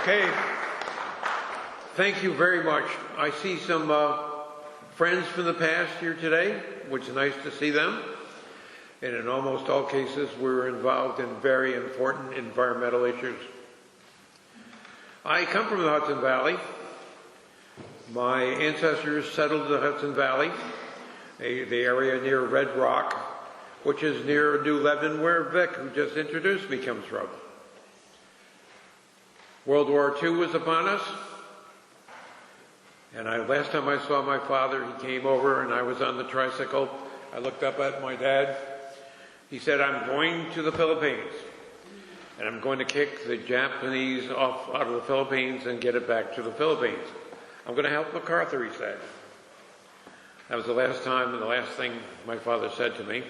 Okay. Thank you very much. I see some friends from the past here today, which is nice to see them. And in almost all cases, we're involved in very important environmental issues. I come from the Hudson Valley. My ancestors settled the Hudson Valley, the area near Red Rock, which is near New Lebanon, where Vic, who just introduced me, comes from. World War II was upon us, and last time I saw my father, he came over and I was on the tricycle. I looked up at my dad. He said, "I'm going to the Philippines, and I'm going to kick the Japanese out of the Philippines and get it back to the Philippines. I'm going to help MacArthur," he said. That was the last time and the last thing my father said to me,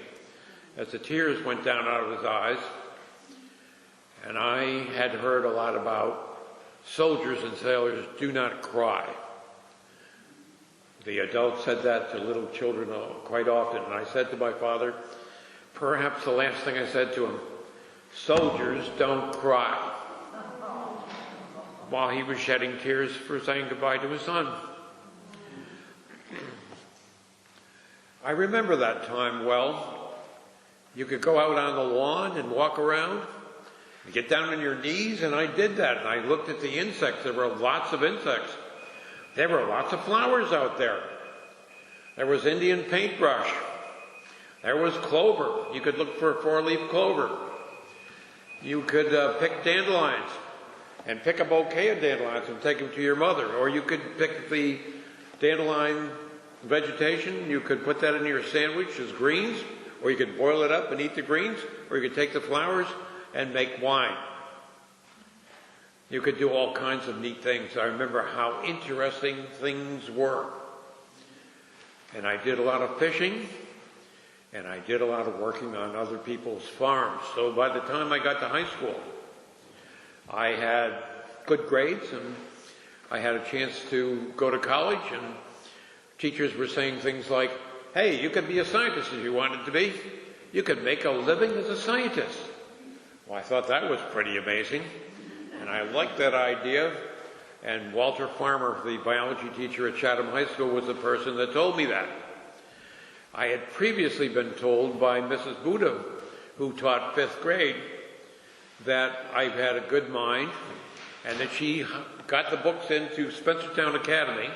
as the tears went down out of his eyes. And I had heard a lot about soldiers and sailors do not cry. The adults said that to little children quite often. And I said to my father, perhaps the last thing I said to him, "Soldiers don't cry," while he was shedding tears for saying goodbye to his son. I remember that time well. You could go out on the lawn and walk around, and get down on your knees, and I did that. And I looked at the insects. There were lots of insects. There were lots of flowers out there. There was Indian paintbrush. There was clover. You could look for four-leaf clover. You could pick dandelions and pick a bouquet of dandelions and take them to your mother. Or you could pick the dandelion vegetation. You could put that in your sandwich as greens, or you could boil it up and eat the greens, or you could take the flowers and make wine. You could do all kinds of neat things. I remember how interesting things were. And I did a lot of fishing, and I did a lot of working on other people's farms. So by the time I got to high school, I had good grades, and I had a chance to go to college, and teachers were saying things like, "Hey, you could be a scientist if you wanted to be. You could make a living as a scientist." Well, I thought that was pretty amazing, and I liked that idea. And Walter Farmer, the biology teacher at Chatham High School, was the person that told me that. I had previously been told by Mrs. Buddha, who taught 5th grade, that I had a good mind, and that she got the books into Spencertown Academy,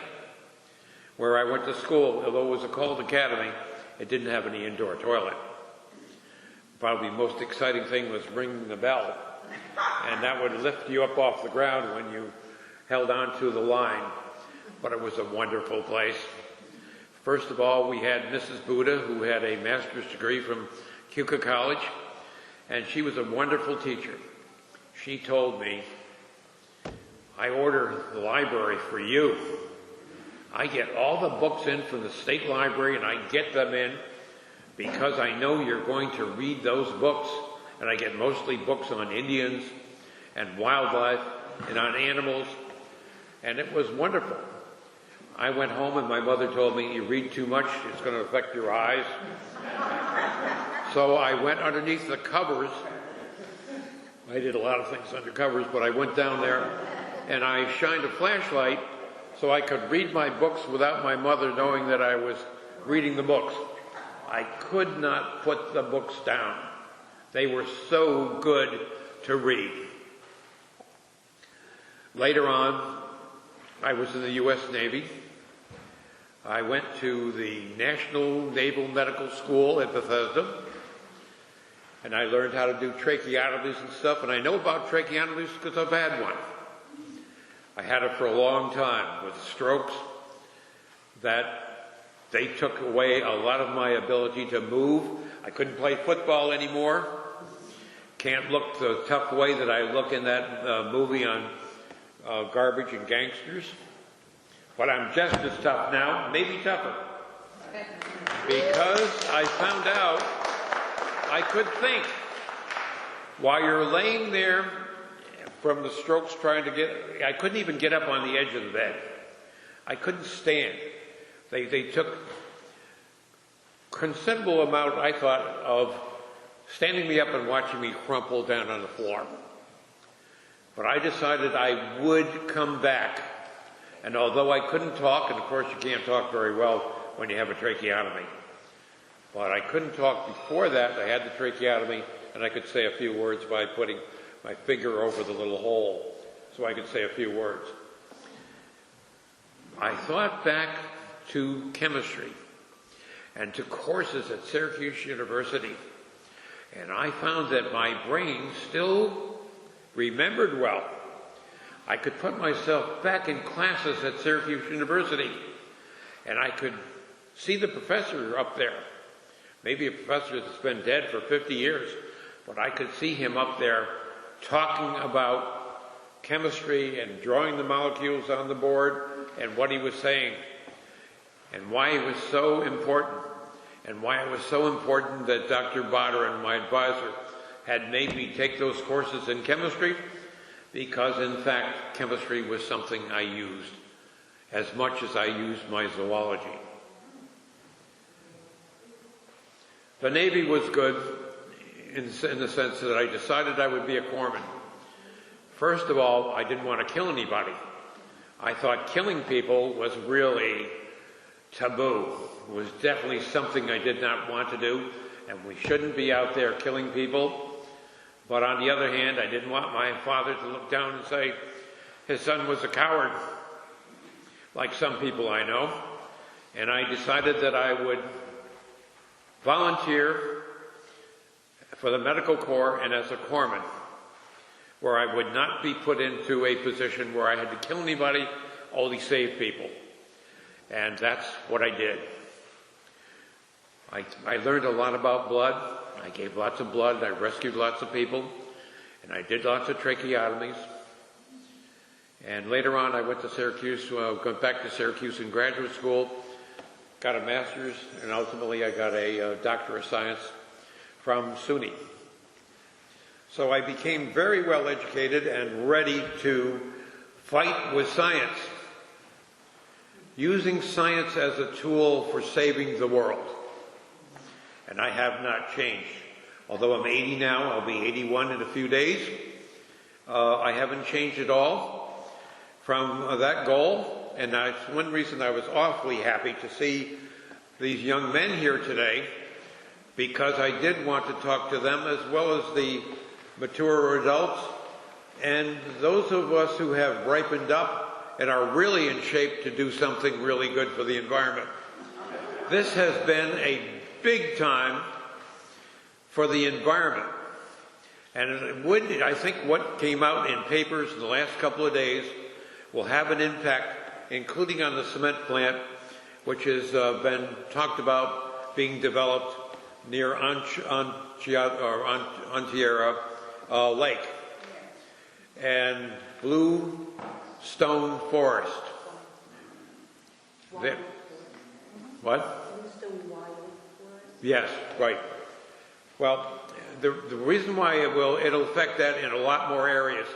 where I went to school. Although it was a called academy, it didn't have any indoor toilet. Probably the most exciting thing was ringing the bell, and that would lift you up off the ground when you held on to the line. But it was a wonderful place. First of all, we had Mrs. Buddha, who had a master's degree from Keuka College, and she was a wonderful teacher. She told me, "I order the library for you. I get all the books in from the state library, and I get them in because I know you're going to read those books." And I get mostly books on Indians and wildlife and on animals. And it was wonderful. I went home and my mother told me, "You read too much, it's going to affect your eyes." So I went underneath the covers. I did a lot of things under covers, but I went down there and I shined a flashlight so I could read my books without my mother knowing that I was reading the books. I could not put the books down. They were so good to read. Later on, I was in the U.S. Navy. I went to the National Naval Medical School at Bethesda, and I learned how to do tracheotomies and stuff, and I know about tracheotomies because I've had one. I had it for a long time with strokes that they took away a lot of my ability to move. I couldn't play football anymore. Can't look the tough way that I look in that movie on Garbage and Gangsters. But I'm just as tough now, maybe tougher. Because I found out I could think. While you're laying there from the strokes trying to I couldn't even get up on the edge of the bed. I couldn't stand. They took considerable amount, I thought, of standing me up and watching me crumple down on the floor. But I decided I would come back. And although I couldn't talk, and of course you can't talk very well when you have a tracheotomy, but I couldn't talk before that. I had the tracheotomy, and I could say a few words by putting my finger over the little hole, so I could say a few words. I thought back to chemistry and to courses at Syracuse University, and I found that my brain still remembered well. I could put myself back in classes at Syracuse University, and I could see the professor up there. Maybe a professor that's been dead for 50 years, but I could see him up there talking about chemistry and drawing the molecules on the board and what he was saying and why it was so important, and why it was so important that Dr. Botter, my advisor, had made me take those courses in chemistry, because in fact chemistry was something I used as much as I used my zoology. The Navy was good in the sense that I decided I would be a corpsman. First of all, I didn't want to kill anybody. I thought killing people was really taboo. It was definitely something I did not want to do, and we shouldn't be out there killing people. But on the other hand, I didn't want my father to look down and say his son was a coward, like some people I know. And I decided that I would volunteer for the medical corps and as a corpsman, where I would not be put into a position where I had to kill anybody, only save people. And that's what I did. I learned a lot about blood. I gave lots of blood. I rescued lots of people. And I did lots of tracheotomies. And later on, I went to Syracuse, went back to Syracuse in graduate school, got a master's, and ultimately I got a doctor of science from SUNY. So I became very well educated and ready to fight with science, using science as a tool for saving the world. And I have not changed. Although I'm 80 now, I'll be 81 in a few days. I haven't changed at all from that goal. And that's one reason I was awfully happy to see these young men here today, because I did want to talk to them as well as the mature adults and those of us who have ripened up and are really in shape to do something really good for the environment. This has been a big time for the environment. And it would, I think what came out in papers in the last couple of days will have an impact, including on the cement plant, which has been talked about being developed near Ontiera Lake and Blue Stone Forest. What? Yes, right. Well, the reason why it'll affect that in a lot more areas.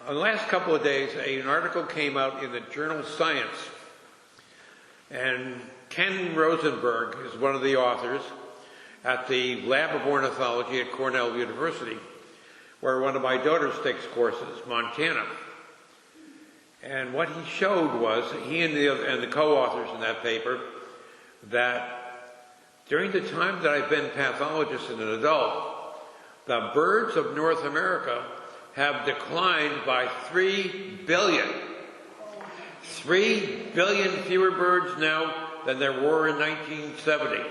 In the last couple of days, an article came out in the journal Science, and Ken Rosenberg is one of the authors at the Lab of Ornithology at Cornell University, where one of my daughters takes courses, Montana. And what he showed was, he and the co-authors in that paper, that during the time that I've been pathologist and an adult, the birds of North America have declined by 3 billion. 3 billion fewer birds now than there were in 1970.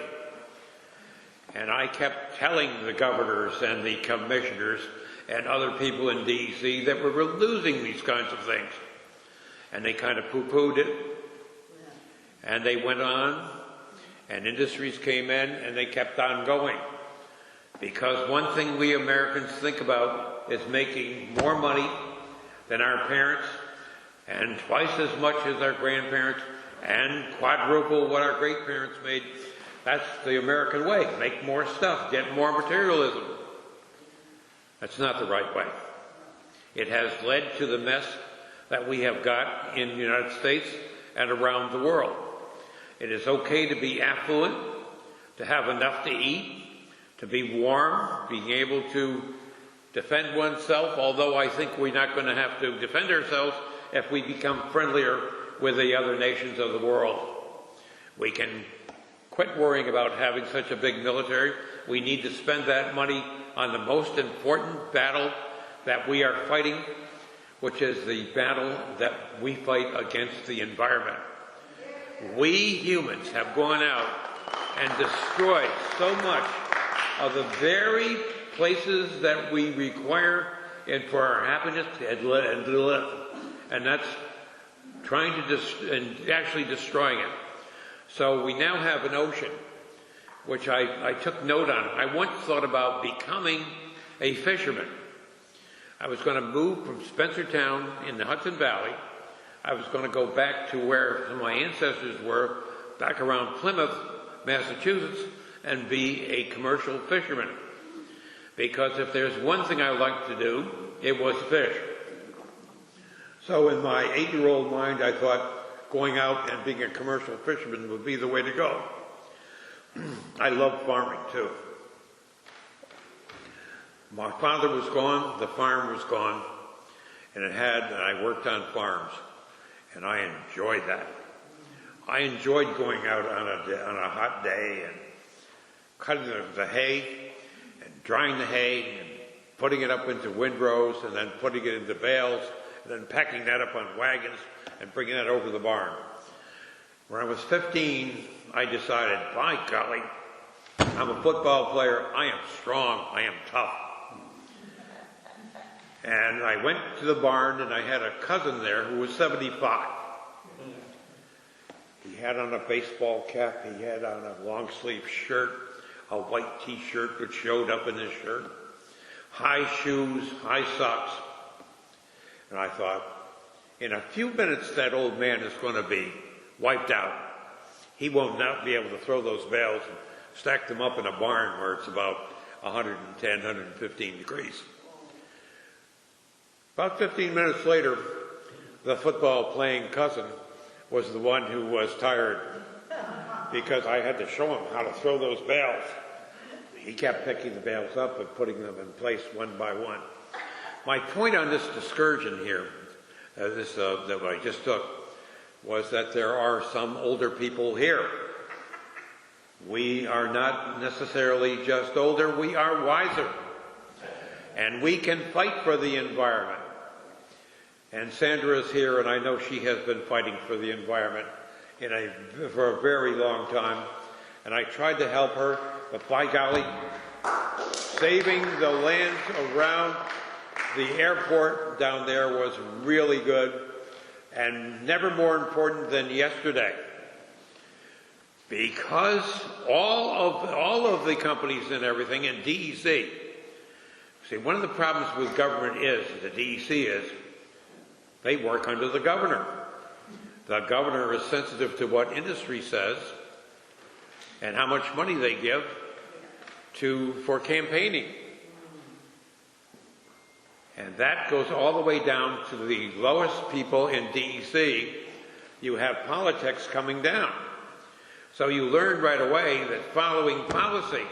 And I kept telling the governors and the commissioners and other people in D.C. that we were losing these kinds of things. And they kind of poo-pooed it. And they went on, and industries came in, and they kept on going. Because one thing we Americans think about is making more money than our parents, and twice as much as our grandparents, and quadruple what our great-parents made. That's the American way. Make more stuff, get more materialism. That's not the right way. It has led to the mess that we have got in the United States and around the world. It is okay to be affluent, to have enough to eat, to be warm, being able to defend oneself, although I think we're not going to have to defend ourselves if we become friendlier with the other nations of the world. We can quit worrying about having such a big military. We need to spend that money on the most important battle that we are fighting, which is the battle that we fight against the environment. We humans have gone out and destroyed so much of the very places that we require and for our happiness and to live. And that's trying to and actually destroying it. So we now have an ocean, which I took note on. I once thought about becoming a fisherman. I was going to move from Spencertown in the Hudson Valley. I was going to go back to where some of my ancestors were, back around Plymouth, Massachusetts, and be a commercial fisherman. Because if there's one thing I liked to do, it was fish. So in my 8-year-old mind, I thought going out and being a commercial fisherman would be the way to go. I love farming too. My father was gone, the farm was gone, and I worked on farms, and I enjoyed that. I enjoyed going out on a hot day and cutting the hay and drying the hay and putting it up into windrows and then putting it into bales and then packing that up on wagons and bringing that over the barn. When I was 15, I decided, by golly, I'm a football player, I am strong, I am tough. And I went to the barn and I had a cousin there who was 75. He had on a baseball cap, he had on a long sleeve shirt, a white t-shirt which showed up in his shirt, high shoes, high socks. And I thought, in a few minutes that old man is going to be wiped out. He won't not be able to throw those bales and stack them up in a barn where it's about 110, 115 degrees. About 15 minutes later, the football playing cousin was the one who was tired because I had to show him how to throw those bales. He kept picking the bales up and putting them in place one by one. My point on this excursion here, that I just took, was that there are some older people here. We are not necessarily just older, we are wiser. And we can fight for the environment. And Sandra is here, and I know she has been fighting for the environment for a very long time. And I tried to help her, but by golly, saving the land around the airport down there was really good, and never more important than yesterday. Because all of the companies and everything in DEC, see, one of the problems with government is, the DEC is, they work under the governor. The governor is sensitive to what industry says and how much money they give for campaigning. And that goes all the way down to the lowest people in DEC. You have politics coming down. So you learn right away that following policy,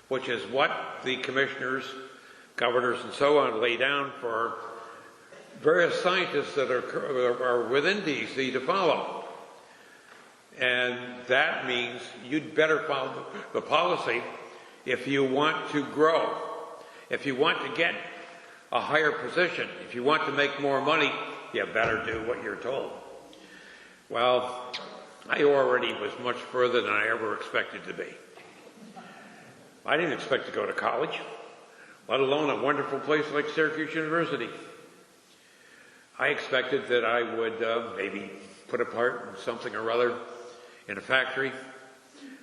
which is what the commissioners, governors, and so on lay down for various scientists that are within DEC to follow. And that means you'd better follow the policy if you want to grow, if you want to get a higher position, if you want to make more money, you better do what you're told. Well, I already was much further than I ever expected to be. I didn't expect to go to college, let alone a wonderful place like Syracuse University. I expected that I would maybe put a part in something or other in a factory,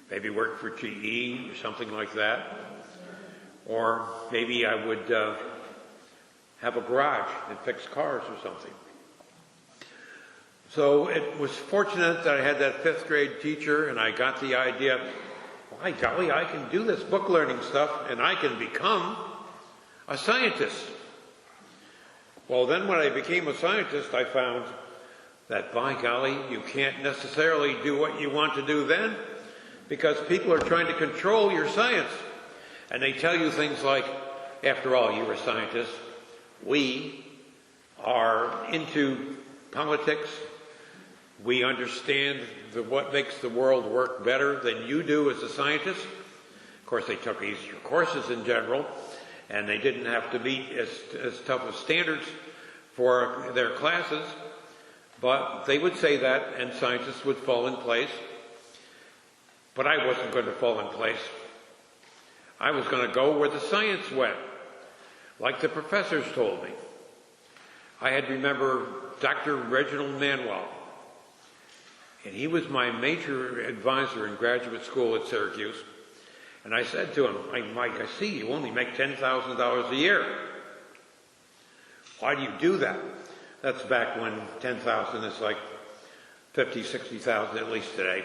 maybe work for GE or something like that, or maybe I would have a garage and fix cars or something. So it was fortunate that I had that 5th grade teacher, and I got the idea, by golly, I can do this book learning stuff and I can become a scientist. Well, then when I became a scientist, I found that, by golly, you can't necessarily do what you want to do then, because people are trying to control your science. And they tell you things like, after all, you're a scientist. We are into politics. We understand what makes the world work better than you do as a scientist. Of course, they took easier courses in general, and they didn't have to meet as tough of standards for their classes, but they would say that, and scientists would fall in place. But I wasn't going to fall in place. I was going to go where the science went, like the professors told me. I had to remember Dr. Reginald Manuel, and he was my major advisor in graduate school at Syracuse. And I said to him, Mike, I see you only make $10,000 a year. Why do you do that? That's back when 10,000 is like 50, 60,000 at least today.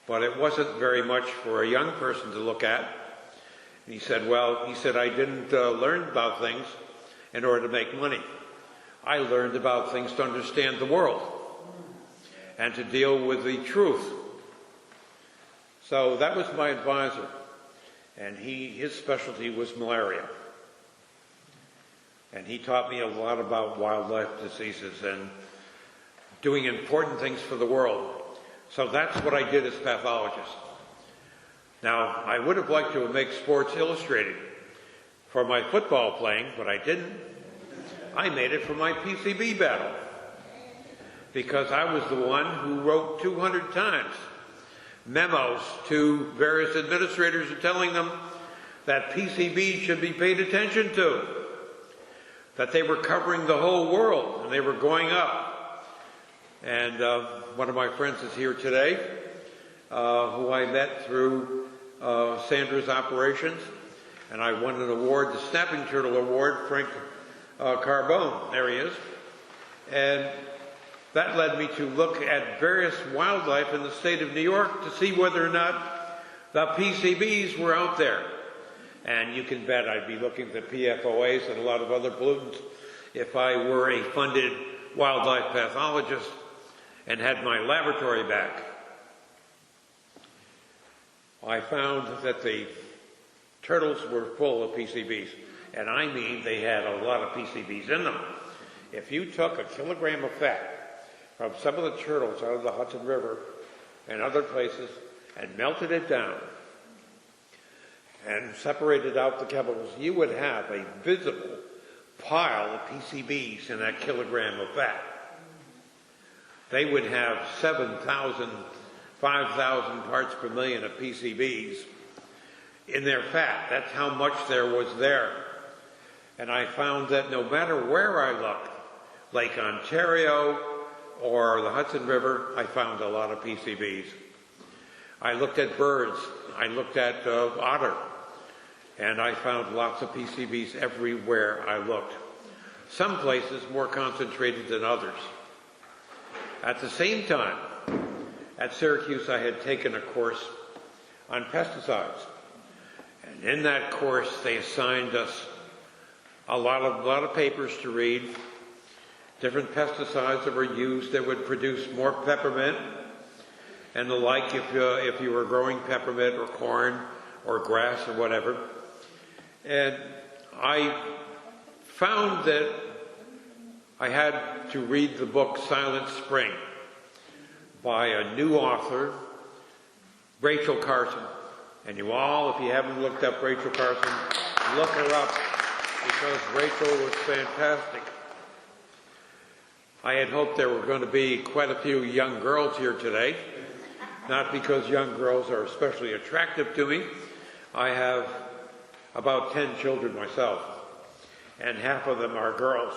But it wasn't very much for a young person to look at. And he said, I didn't learn about things in order to make money. I learned about things to understand the world and to deal with the truth. So that was my advisor, and his specialty was malaria. And he taught me a lot about wildlife diseases and doing important things for the world. So that's what I did as pathologist. Now, I would have liked to make Sports Illustrated for my football playing, but I didn't. I made it for my PCB battle, because I was the one who wrote 200 times memos to various administrators telling them that PCBs should be paid attention to, that they were covering the whole world and they were going up. And one of my friends is here today, who I met through Sandra's operations, and I won an award, the Snapping Turtle Award, Frank Carbone, there he is. And that led me to look at various wildlife in the state of New York to see whether or not the PCBs were out there. And you can bet I'd be looking at the PFOAs and a lot of other pollutants if I were a funded wildlife pathologist and had my laboratory back. I found that the turtles were full of PCBs, and I mean they had a lot of PCBs in them. If you took a kilogram of fat from some of the turtles out of the Hudson River and other places and melted it down and separated out the chemicals, you would have a visible pile of PCBs in that kilogram of fat. They would have 7,000, 5,000 parts per million of PCBs in their fat. That's how much there was there. And I found that no matter where I looked, Lake Ontario or the Hudson River, I found a lot of PCBs. I looked at birds. I looked at otter. And I found lots of PCBs everywhere I looked. Some places more concentrated than others. At the same time, at Syracuse, I had taken a course on pesticides. And in that course, they assigned us a lot of papers to read, different pesticides that were used that would produce more peppermint and the like if you were growing peppermint or corn or grass or whatever. And I found that I had to read the book Silent Spring by a new author, Rachel Carson. And you all, if you haven't looked up Rachel Carson, look her up, because Rachel was fantastic. I had hoped there were going to be quite a few young girls here today, not because young girls are especially attractive to me. I have about 10 children myself, and half of them are girls.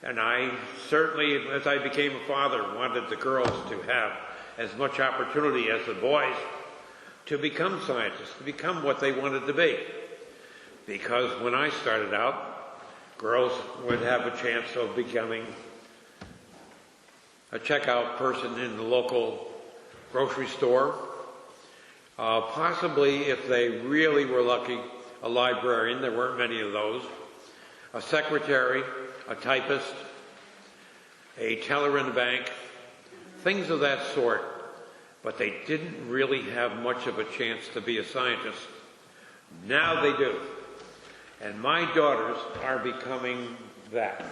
And I certainly, as I became a father, wanted the girls to have as much opportunity as the boys to become scientists, to become what they wanted to be. Because when I started out, girls would have a chance of becoming a checkout person in the local grocery store, possibly, if they really were lucky, a librarian. There weren't many of those. A secretary, a typist, a teller in the bank, things of that sort. But they didn't really have much of a chance to be a scientist. Now they do. And my daughters are becoming that.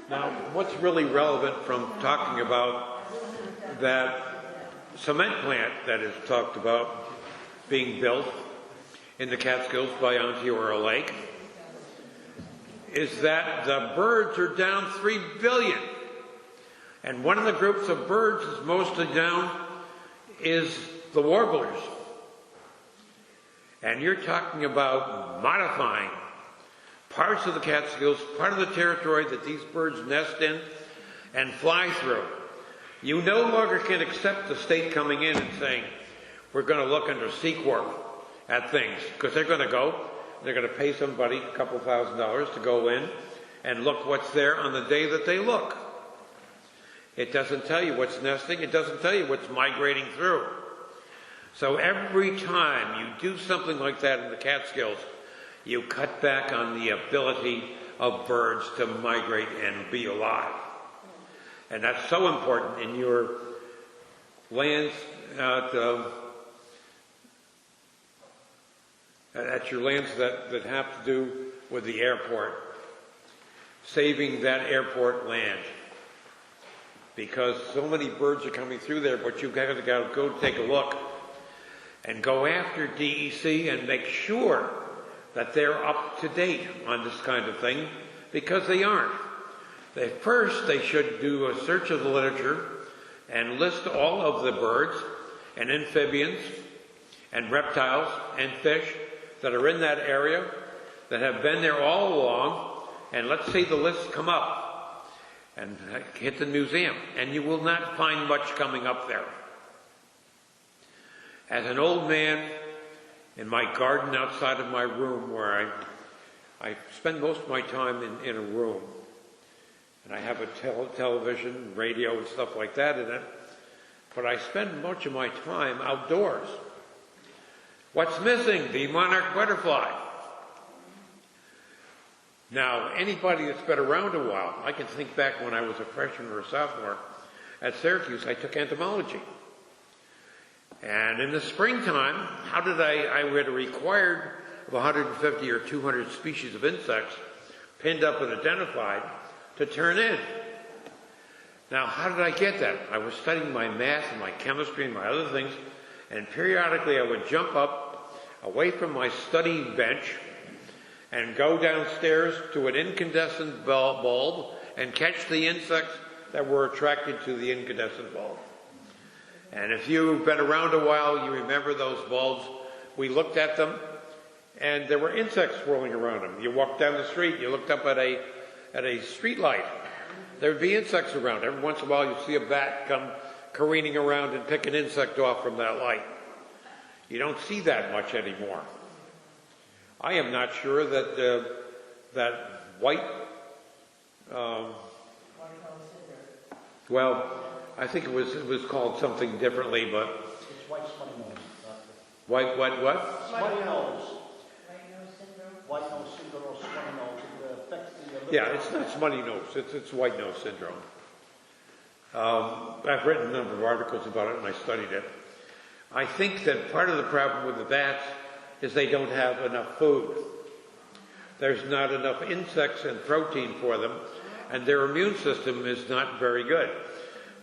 Now, what's really relevant from talking about that cement plant that is talked about being built in the Catskills by Onteora Lake is that the birds are down 3 billion. And one of the groups of birds that's mostly down is the warblers. And you're talking about modifying parts of the Catskills, part of the territory that these birds nest in and fly through. You no longer can accept the state coming in and saying, we're going to look under Sequarp at things, because they're going to pay somebody a couple $1,000s to go in and look what's there on the day that they look. It doesn't tell you what's nesting, it doesn't tell you what's migrating through. So every time you do something like that in the Catskills, you cut back on the ability of birds to migrate and be alive. And that's so important in your lands at your lands that have to do with the airport, saving that airport land. Because so many birds are coming through there, but you've got to go take a look and go after DEC and make sure that they're up to date on this kind of thing, because they aren't. First, they should do a search of the literature and list all of the birds and amphibians and reptiles and fish that are in that area that have been there all along, and let's see the list come up and hit the museum, and you will not find much coming up there. As an old man in my garden outside of my room, where I spend most of my time in a room, and I have a television, radio, and stuff like that in it, but I spend much of my time outdoors. What's missing? The monarch butterfly. Now, anybody that's been around a while, I can think back when I was a freshman or a sophomore at Syracuse, I took entomology. And in the springtime, how did I had a required of 150 or 200 species of insects pinned up and identified to turn in. Now, how did I get that? I was studying my math and my chemistry and my other things, and periodically I would jump up away from my study bench and go downstairs to an incandescent bulb and catch the insects that were attracted to the incandescent bulb. And if you've been around a while, you remember those bulbs. We looked at them, and there were insects swirling around them. You walked down the street, you looked up at a street light. There would be insects around. Every once in a while, you see a bat come careening around and pick an insect off from that light. You don't see that much anymore. I am not sure that that white, well, I think it was called something differently, but it's white smutty nose. White what? Smutty nose. White nose syndrome or smutty nose. It affects the yeah, it's not smutty nose. It's white nose syndrome. I've written a number of articles about it, and I studied it. I think that part of the problem with the bats is they don't have enough food. There's not enough insects and protein for them, and their immune system is not very good.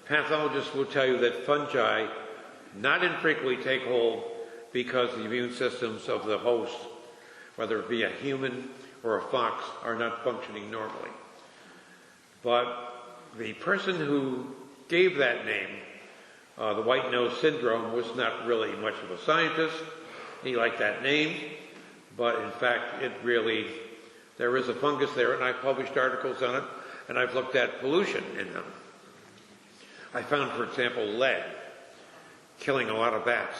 Pathologists will tell you that fungi not infrequently take hold because the immune systems of the host, whether it be a human or a fox, are not functioning normally. But the person who gave that name, the white nose syndrome, was not really much of a scientist. He liked that name, but in fact, there is a fungus there, and I've published articles on it, and I've looked at pollution in them. I found, for example, lead killing a lot of bats,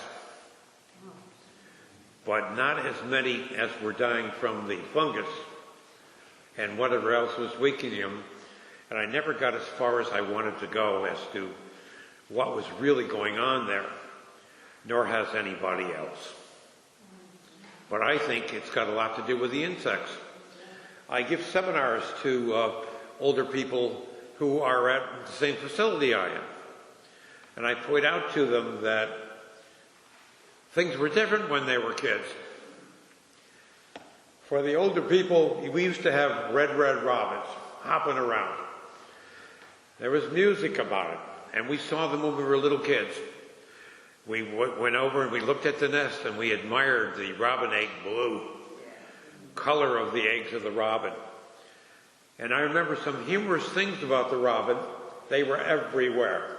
but not as many as were dying from the fungus and whatever else was weakening them. And I never got as far as I wanted to go as to what was really going on there, nor has anybody else. But I think it's got a lot to do with the insects. I give seminars to older people who are at the same facility I am. And I point out to them that things were different when they were kids. For the older people, we used to have red robins hopping around. There was music about it, and we saw them when we were little kids. We went over and we looked at the nest and we admired the robin egg blue color of the eggs of the robin. And I remember some humorous things about the robin. They were everywhere.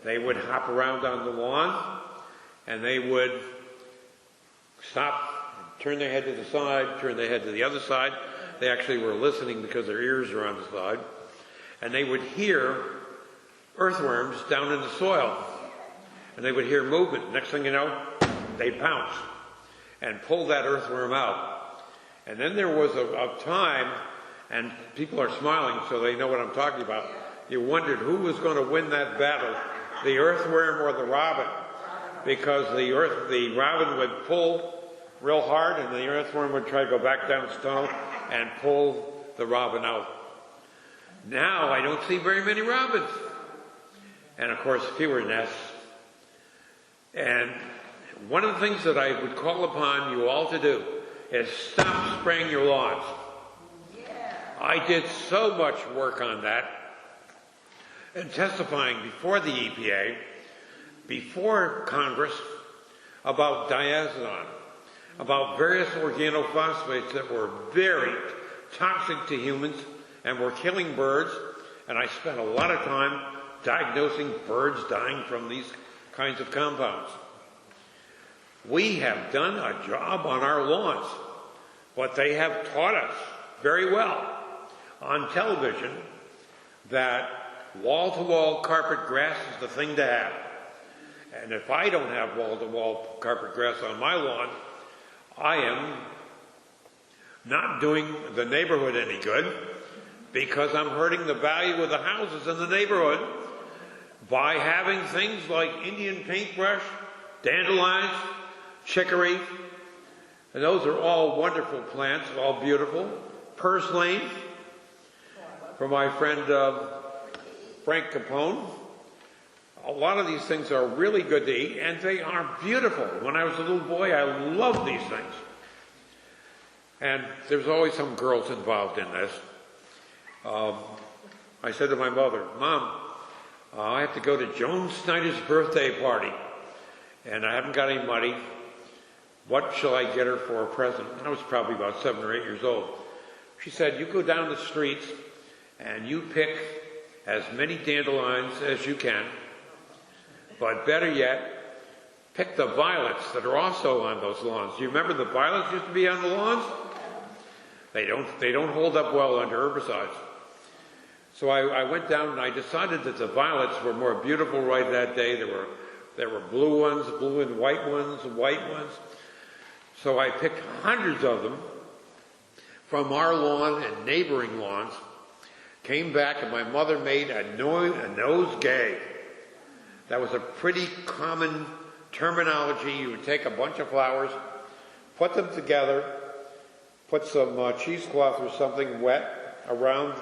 They would hop around on the lawn, and they would stop, turn their head to the side, turn their head to the other side. They actually were listening because their ears are on the side. And they would hear earthworms down in the soil. And they would hear movement. Next thing you know, they'd pounce and pull that earthworm out. And then there was a time, and people are smiling so they know what I'm talking about. You wondered who was going to win that battle, the earthworm or the robin, because the robin would pull real hard and the earthworm would try to go back down its tunnel and pull the robin out. Now I don't see very many robins. And of course fewer nests. And one of the things that I would call upon you all to do is stop spraying your lawns. I did so much work on that and testifying before the EPA, before Congress, about diazepam, about various organophosphates that were very toxic to humans and were killing birds. And I spent a lot of time diagnosing birds dying from these kinds of compounds. We have done a job on our lawns. What they have taught us very well on television, that wall-to-wall carpet grass is the thing to have. And if I don't have wall-to-wall carpet grass on my lawn, I am not doing the neighborhood any good, because I'm hurting the value of the houses in the neighborhood by having things like Indian paintbrush, dandelions, chicory, and those are all wonderful plants, all beautiful. Purslane, for my friend Frank Capone. A lot of these things are really good to eat, and they are beautiful. When I was a little boy, I loved these things. And there's always some girls involved in this. I said to my mother, Mom, I have to go to Joan Snyder's birthday party, and I haven't got any money. What shall I get her for a present? I was probably about 7 or 8 years old. She said, you go down the streets and you pick as many dandelions as you can, but better yet, pick the violets that are also on those lawns. Do you remember the violets used to be on the lawns? They don't hold up well under herbicides. So I went down and I decided that the violets were more beautiful right that day. There were blue ones, blue and white ones, white ones. So I picked hundreds of them from our lawn and neighboring lawns, came back, and my mother made a nosegay. That was a pretty common terminology. You would take a bunch of flowers, put them together, put some cheesecloth or something wet around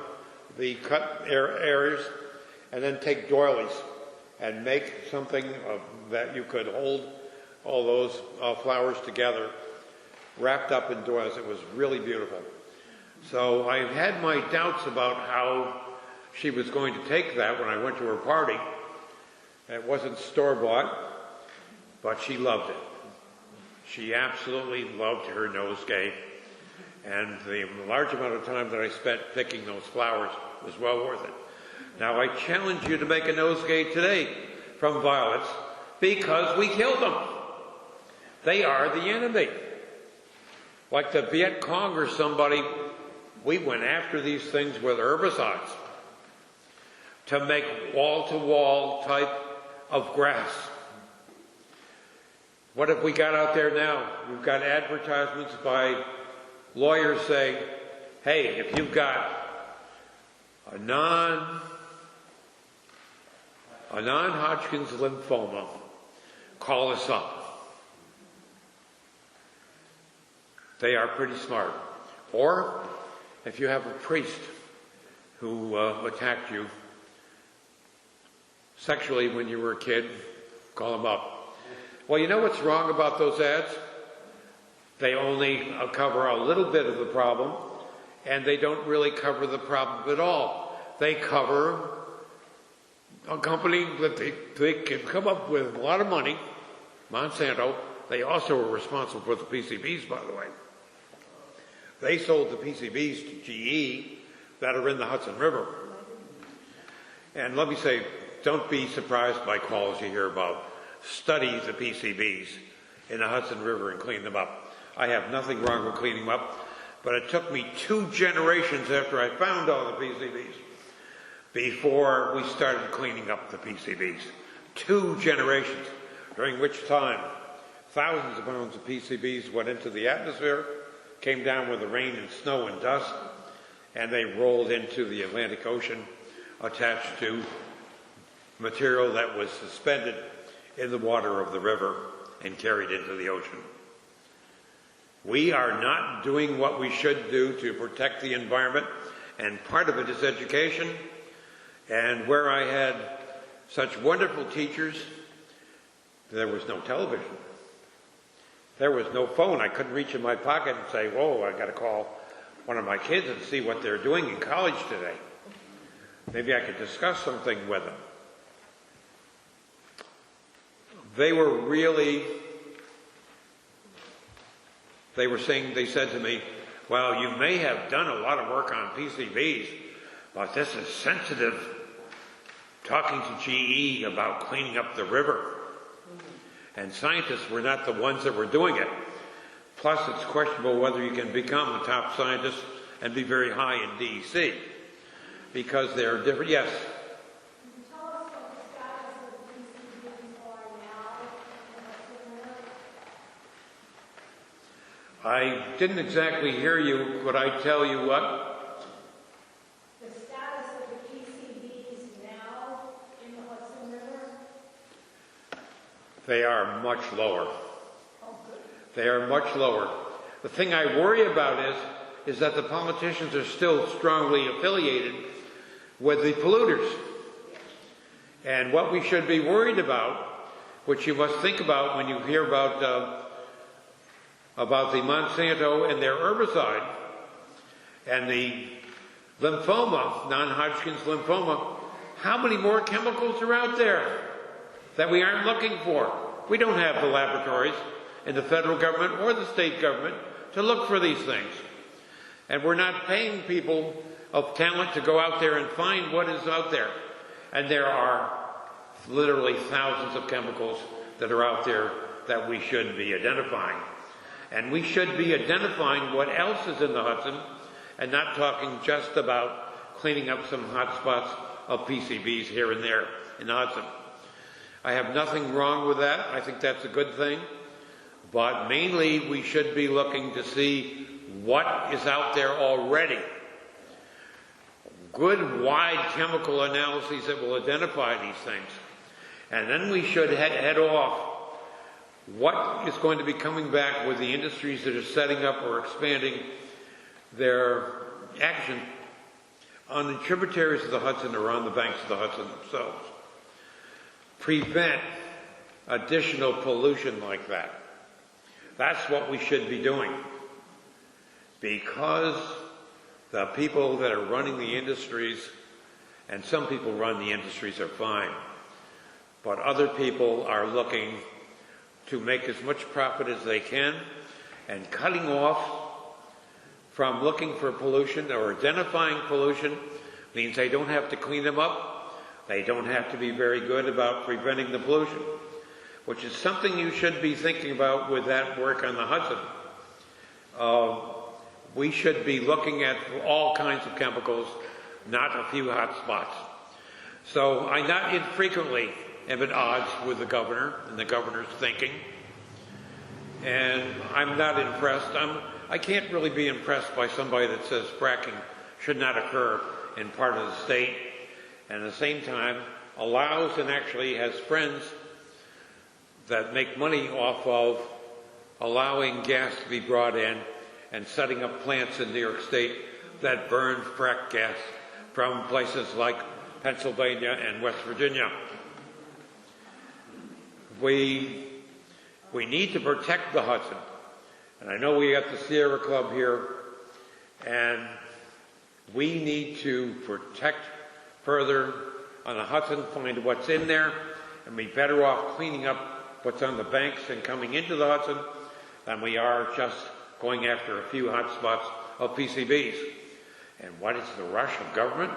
the cut areas, and then take doilies and make something that you could hold all those flowers together, wrapped up in doilies. It was really beautiful. So I had my doubts about how she was going to take that when I went to her party. It wasn't store-bought, but she loved it. She absolutely loved her nosegay, and the large amount of time that I spent picking those flowers was well worth it. Now I challenge you to make a nosegay today from violets, because we killed them. They are the enemy. Like the Viet Cong or somebody, we went after these things with herbicides to make wall-to-wall type of grass. What have we got out there now? We've got advertisements by lawyers saying, hey, if you've got a non-Hodgkin's lymphoma, call us up. They are pretty smart. Or if you have a priest who attacked you sexually when you were a kid, call him up. Well, you know what's wrong about those ads? They only cover a little bit of the problem, and they don't really cover the problem at all. They cover a company that they can come up with a lot of money, Monsanto. They also were responsible for the PCBs, by the way. They sold the PCBs to GE that are in the Hudson River. And let me say, don't be surprised by calls you hear about study the PCBs in the Hudson River and clean them up. I have nothing wrong with cleaning them up, but it took me 2 generations after I found all the PCBs before we started cleaning up the PCBs. 2 generations, during which time thousands of pounds of PCBs went into the atmosphere, came down with the rain and snow and dust, and they rolled into the Atlantic Ocean attached to material that was suspended in the water of the river and carried into the ocean. We are not doing what we should do to protect the environment, and part of it is education. And where I had such wonderful teachers, there was no television. There was no phone. I couldn't reach in my pocket and say, whoa, I got to call one of my kids and see what they're doing in college today. Maybe I could discuss something with them. They said to me, well, you may have done a lot of work on PCBs, but this is sensitive, talking to GE about cleaning up the river. And scientists were not the ones that were doing it. Plus, it's questionable whether you can become a top scientist and be very high in DEC, because they're different. Yes? Can you tell us what the status of the PCBs are now in the Hudson River? I didn't exactly hear you. Could I tell you what? The status of the PCBs now in the Hudson River? They are much lower. They are much lower. The thing I worry about is that the politicians are still strongly affiliated with the polluters. And what we should be worried about, which you must think about when you hear about the Monsanto and their herbicide and the lymphoma, non-Hodgkin's lymphoma, how many more chemicals are out there that we aren't looking for? We don't have the laboratories in the federal government or the state government to look for these things. And we're not paying people of talent to go out there and find what is out there. And there are literally thousands of chemicals that are out there that we should be identifying. And we should be identifying what else is in the Hudson and not talking just about cleaning up some hot spots of PCBs here and there in the Hudson. I have nothing wrong with that. I think that's a good thing. But mainly we should be looking to see what is out there already. Good, wide chemical analyses that will identify these things. And then we should head off what is going to be coming back with the industries that are setting up or expanding their action on the tributaries of the Hudson or on the banks of the Hudson themselves. Prevent additional pollution like that. That's what we should be doing. Because the people that are running the industries, and some people run the industries are fine, but other people are looking to make as much profit as they can, and cutting off from looking for pollution or identifying pollution means they don't have to clean them up. They don't have to be very good about preventing the pollution, which is something you should be thinking about with that work on the Hudson. We should be looking at all kinds of chemicals, not a few hot spots. So I not infrequently am at odds with the governor and the governor's thinking. And I'm not impressed. I can't really be impressed by somebody that says fracking should not occur in part of the state, and at the same time allows and actually has friends that make money off of allowing gas to be brought in and setting up plants in New York State that burn frack gas from places like Pennsylvania and West Virginia. We need to protect the Hudson, And I know we got the Sierra Club here, and we need to protect further on the Hudson, find what's in there, and be better off cleaning up what's on the banks and coming into the Hudson than we are just going after a few hot spots of PCBs. And what is the rush of government?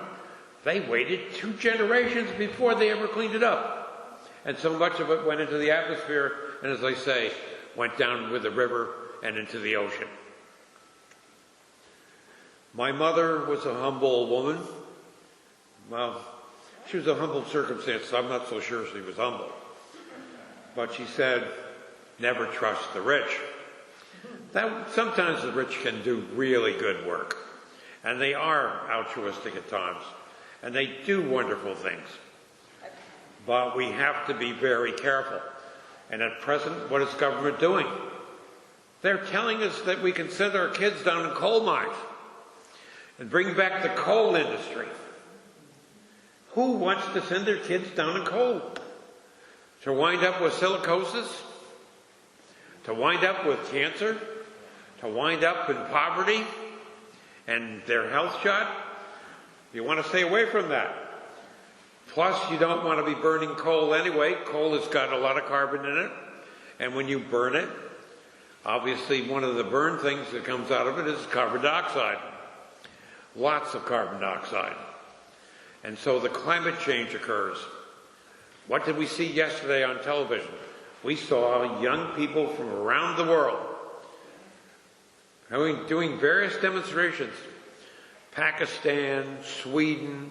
They waited 2 generations before they ever cleaned it up. And so much of it went into the atmosphere, and as I say, went down with the river and into the ocean. My mother was a humble woman. Well, she was a humble circumstance, so I'm not so sure she was humble. But she said, never trust the rich. Sometimes the rich can do really good work. And they are altruistic at times. And they do wonderful things. But we have to be very careful. And at present, what is government doing? They're telling us that we can send our kids down in coal mines and bring back the coal industry. Who wants to send their kids down in coal? To wind up with silicosis? To wind up with cancer? To wind up in poverty and their health shot? You want to stay away from that. Plus, you don't want to be burning coal anyway. Coal has got a lot of carbon in it. And when you burn it, obviously one of the burn things that comes out of it is carbon dioxide. Lots of carbon dioxide. And so the climate change occurs. What did we see yesterday on television? We saw young people from around the world doing various demonstrations. Pakistan, Sweden,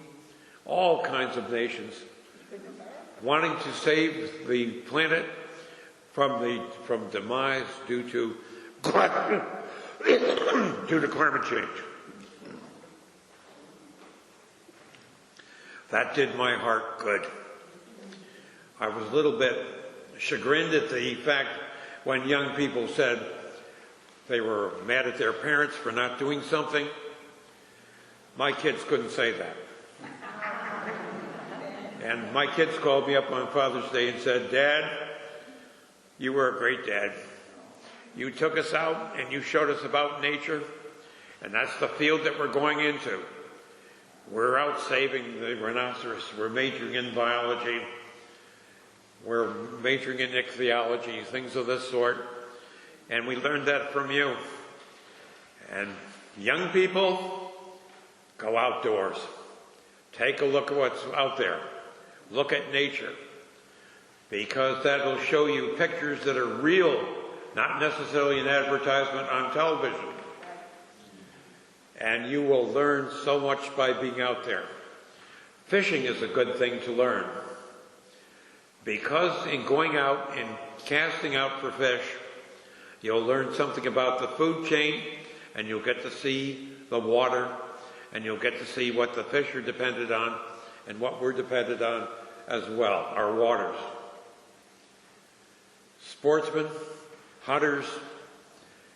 all kinds of nations wanting to save the planet from demise due to climate change. That did my heart good. I was a little bit chagrined at the fact when young people said they were mad at their parents for not doing something. My kids couldn't say that. And my kids called me up on Father's Day and said, Dad, you were a great dad. You took us out and you showed us about nature, and that's the field that we're going into. We're out saving the rhinoceros. We're majoring in biology. We're majoring in ichthyology, things of this sort. And we learned that from you. And young people, go outdoors. Take a look at what's out there. Look at nature. Because that will show you pictures that are real, not necessarily an advertisement on television. And you will learn so much by being out there. Fishing is a good thing to learn. Because in going out and casting out for fish, you'll learn something about the food chain, and you'll get to see the water, and you'll get to see what the fish are dependent on and what we're dependent on as well, our waters. Sportsmen, hunters,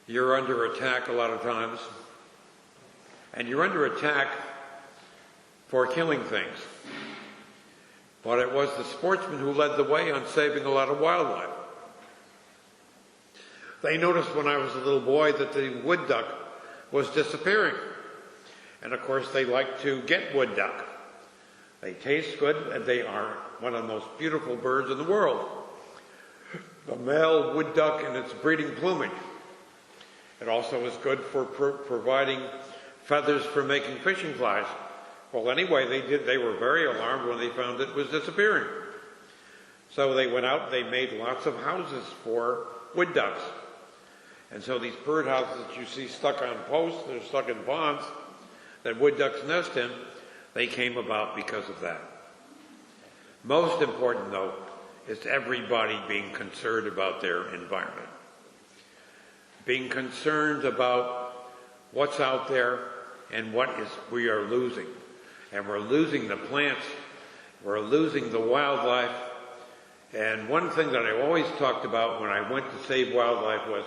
you're under attack a lot of times. And you're under attack for killing things. But it was the sportsmen who led the way on saving a lot of wildlife. They noticed when I was a little boy that the wood duck was disappearing. And of course they like to get wood duck. They taste good, and they are one of the most beautiful birds in the world. The male wood duck and its breeding plumage. It also is good for providing feathers for making fishing flies. Well, anyway, they were very alarmed when they found it was disappearing. So they went out, they made lots of houses for wood ducks. And so these bird houses that you see stuck on posts, they're stuck in ponds that wood ducks nest in, they came about because of that. Most important, though, is everybody being concerned about their environment. Being concerned about what's out there and what we are losing. And we're losing the plants, we're losing the wildlife. And one thing that I always talked about when I went to save wildlife was,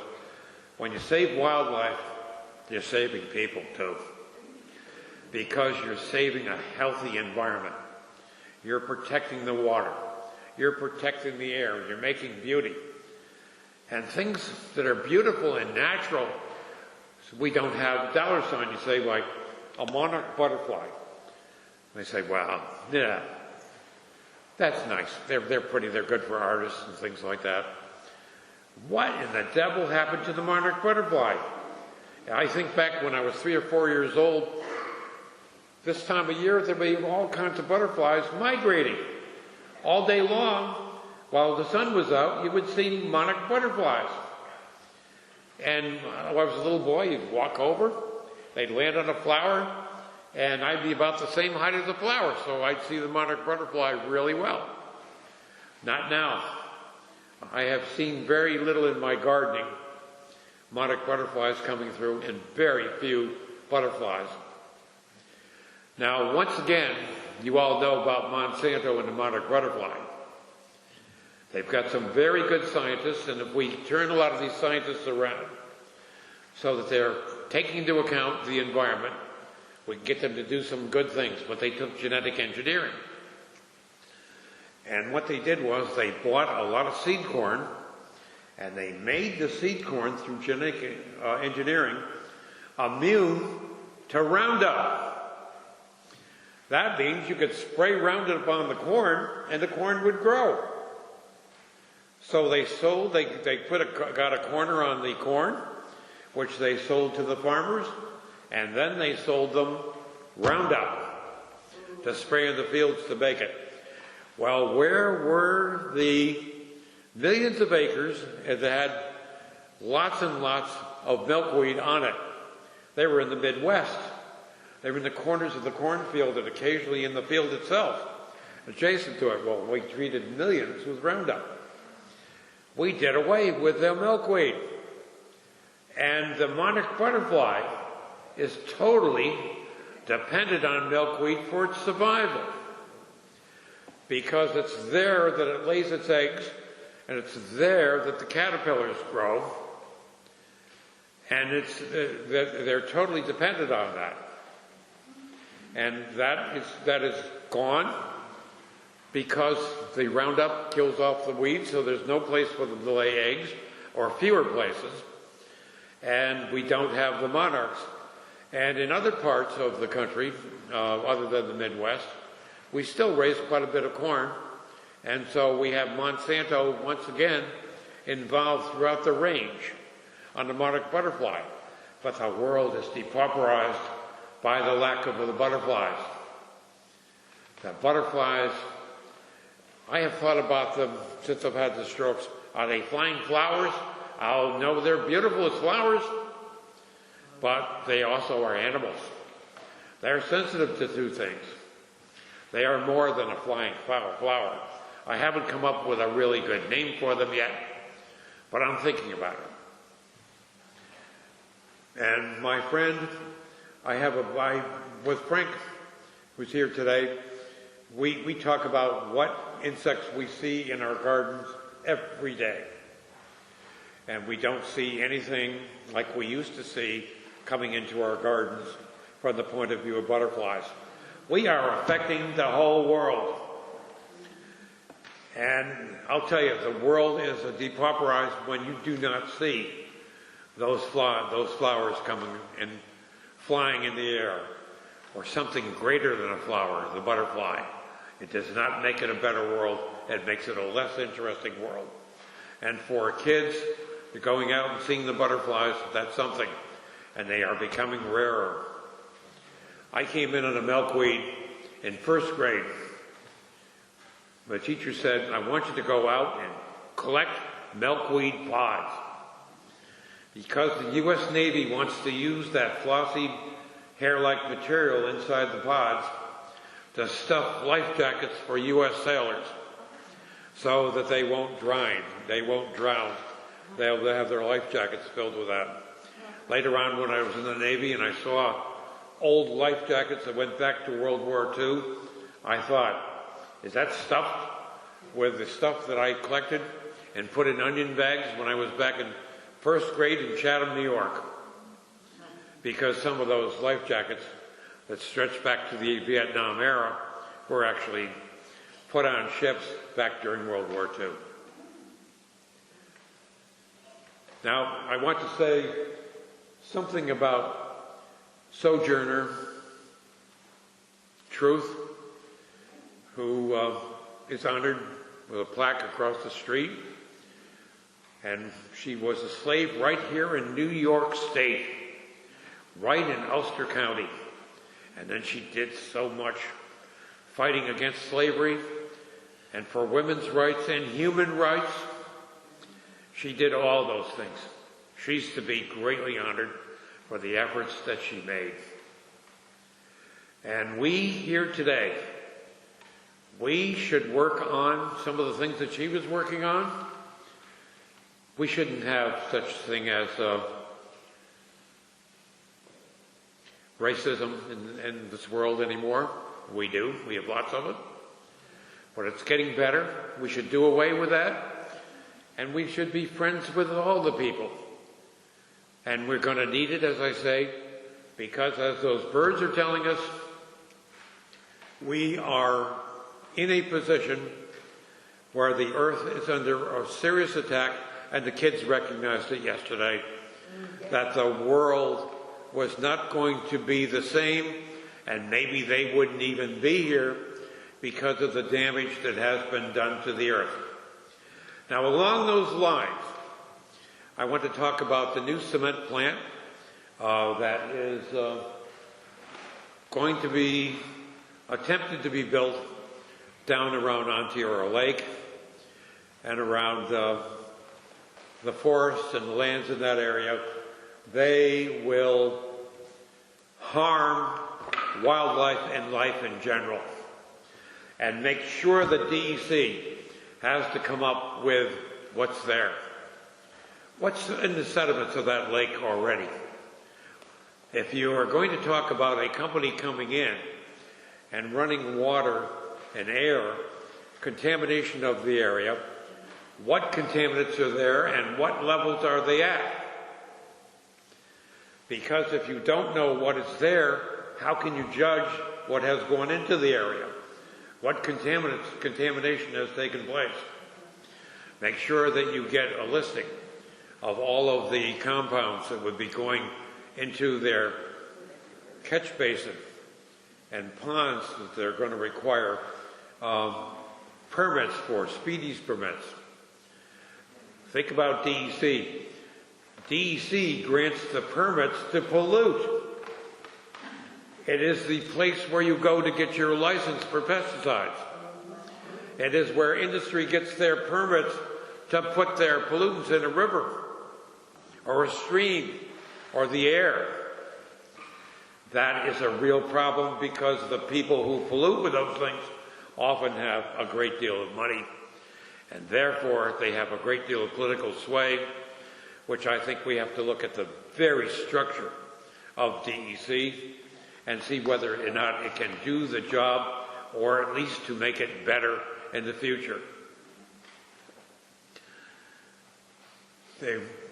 when you save wildlife, you're saving people too. Because you're saving a healthy environment. You're protecting the water. You're protecting the air. You're making beauty. And things that are beautiful and natural, we don't have dollar sign. You say, like a monarch butterfly. They say, well, yeah, that's nice. They're pretty. They're good for artists and things like that. What in the devil happened to the monarch butterfly? I think back when I was 3 or 4 years old, this time of year, there'd be all kinds of butterflies migrating. All day long, while the sun was out, you would see monarch butterflies. And when I was a little boy, you'd walk over, they'd land on a flower, and I'd be about the same height as the flower, so I'd see the monarch butterfly really well. Not now. I have seen very little in my gardening, monarch butterflies coming through, and very few butterflies. Now, once again, you all know about Monsanto and the monarch butterfly. They've got some very good scientists, and if we turn a lot of these scientists around so that they're taking into account the environment, we can get them to do some good things. But they took genetic engineering. And what they did was they bought a lot of seed corn, and they made the seed corn through genetic engineering immune to Roundup. That means you could spray Roundup on the corn, and the corn would grow. So they sold, they got a corner on the corn, which they sold to the farmers, and then they sold them Roundup to spray in the fields to make it. Well, where were the millions of acres that had lots and lots of milkweed on it? They were in the Midwest. They were in the corners of the cornfield and occasionally in the field itself, adjacent to it. Well, we treated millions with Roundup. We did away with the milkweed. And the monarch butterfly is totally dependent on milkweed for its survival. Because it's there that it lays its eggs, and it's there that the caterpillars grow, and they're totally dependent on that. And that is gone because the Roundup kills off the weeds, so there's no place for them to lay eggs, or fewer places, and we don't have the monarchs. And in other parts of the country, other than the Midwest, we still raise quite a bit of corn, and so we have Monsanto once again involved throughout the range on the monarch butterfly. But the world is depauperized by the lack of the butterflies. The butterflies, I have thought about them since I've had the strokes. Are they flying flowers? Oh no, they're beautiful as flowers, but they also are animals. They're sensitive to two things. They are more than a flying flower. I haven't come up with a really good name for them yet, but I'm thinking about it. And my friend, with Frank, who's here today, we talk about what insects we see in our gardens every day. And we don't see anything like we used to see coming into our gardens from the point of view of butterflies. We are affecting the whole world. And I'll tell you, the world is depauperized when you do not see those flowers coming and flying in the air, or something greater than a flower, the butterfly. It does not make it a better world. It makes it a less interesting world. And for kids, going out and seeing the butterflies, that's something. And they are becoming rarer. I came in on a milkweed in first grade. The teacher said, I want you to go out and collect milkweed pods. Because the U.S. Navy wants to use that flossy, hair-like material inside the pods to stuff life jackets for U.S. sailors so that they won't drown. They'll have their life jackets filled with that. Later on, when I was in the Navy and I saw old life jackets that went back to World War II, I thought, is that stuffed with the stuff that I collected and put in onion bags when I was back in first grade in Chatham, New York? Because some of those life jackets that stretch back to the Vietnam era were actually put on ships back during World War II. Now, I want to say something about Sojourner Truth, who is honored with a plaque across the street. And she was a slave right here in New York State, right in Ulster County. And then she did so much fighting against slavery and for women's rights and human rights. She did all those things. She's to be greatly honored for the efforts that she made. And we here today, we should work on some of the things that she was working on. We shouldn't have such a thing as racism in this world anymore. We do. We have lots of it. But it's getting better. We should do away with that. And we should be friends with all the people. And we're going to need it, as I say, because as those birds are telling us, we are in a position where the earth is under a serious attack, and the kids recognized it yesterday, that the world was not going to be the same, and maybe they wouldn't even be here because of the damage that has been done to the earth. Now, along those lines, I want to talk about the new cement plant that is going to be attempted to be built down around Ontario Lake and around the forests and the lands in that area. They will harm wildlife and life in general, and make sure the DEC has to come up with what's there. What's in the sediments of that lake already? If you are going to talk about a company coming in and running water and air, contamination of the area, what contaminants are there and what levels are they at? Because if you don't know what is there, how can you judge what has gone into the area? What contamination has taken place? Make sure that you get a listing of all of the compounds that would be going into their catch basin and ponds that they're going to require permits for, speedies permits. Think about DEC. DEC grants the permits to pollute. It is the place where you go to get your license for pesticides. It is where industry gets their permits to put their pollutants in a river or a stream or the air. That is a real problem because the people who pollute with those things often have a great deal of money, and therefore they have a great deal of political sway, which I think we have to look at the very structure of DEC and see whether or not it can do the job, or at least to make it better in the future.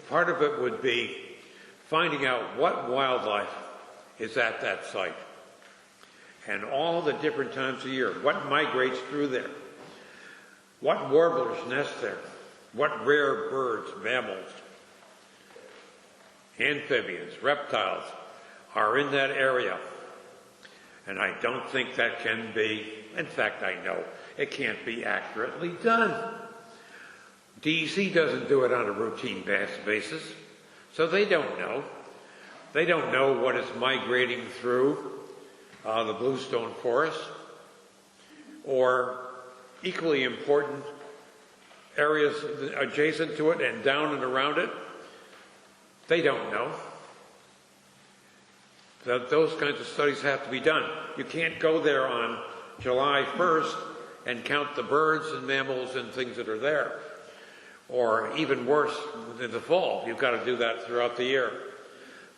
Part of it would be finding out what wildlife is at that site and all the different times of year, what migrates through there, what warblers nest there, what rare birds, mammals, amphibians, reptiles are in that area. And I don't think that can be, in fact I know, it can't be accurately done. DEC doesn't do it on a routine basis, so they don't know. They don't know what is migrating through the bluestone forest, or equally important areas adjacent to it and down and around it. They don't know. Those kinds of studies have to be done. You can't go there on July 1st and count the birds and mammals and things that are there. Or even worse, in the fall. You've got to do that throughout the year.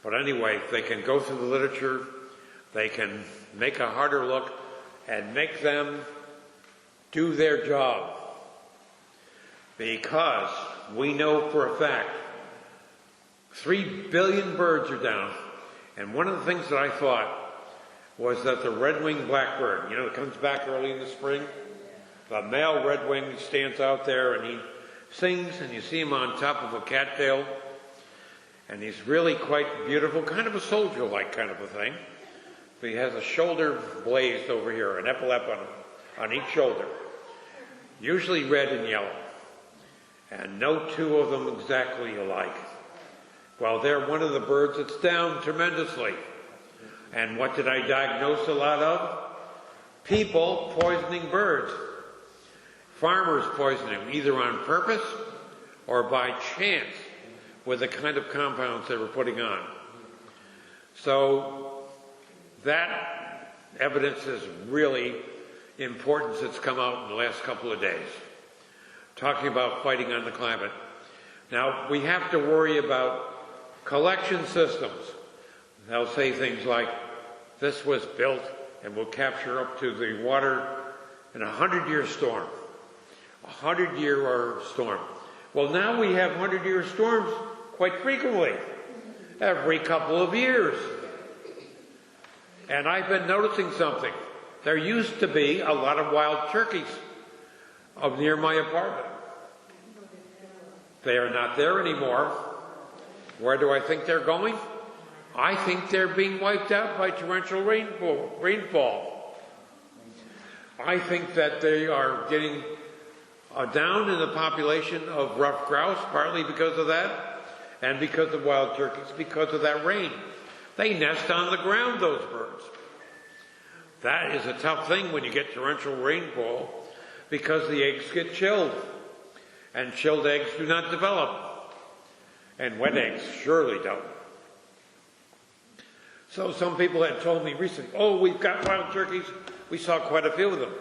But anyway, they can go through the literature, they can make a harder look and make them do their job. Because we know for a fact 3 billion birds are down. And one of the things that I thought was that the Redwinged Blackbird, it comes back early in the spring. The male redwing stands out there and he sings, and you see him on top of a cattail And he's really quite beautiful, kind of a soldier-like kind of a thing. But he has a shoulder blazed over here, an epaulette on each shoulder. Usually red and yellow. And no two of them exactly alike. Well, they're one of the birds that's down tremendously. And what did I diagnose a lot of? People poisoning birds. Farmers poisoning them, either on purpose or by chance with the kind of compounds they were putting on. So that evidence is really important that's come out in the last couple of days, talking about fighting on the climate. Now, we have to worry about collection systems. They'll say things like, this was built and will capture up to the water in a 100-year storm. A 100-year storm. Well, now we have 100-year storms quite frequently, every couple of years. And I've been noticing something. There used to be a lot of wild turkeys up near my apartment. They are not there anymore. Where do I think they're going? I think they're being wiped out by torrential rainfall. I think that they are getting down in the population of ruffed grouse, partly because of that, and because of wild turkeys, because of that rain. They nest on the ground, those birds. That is a tough thing when you get torrential rainfall, because the eggs get chilled, and chilled eggs do not develop, and wet eggs surely don't. So some people had told me recently, oh, we've got wild turkeys. We saw quite a few of them.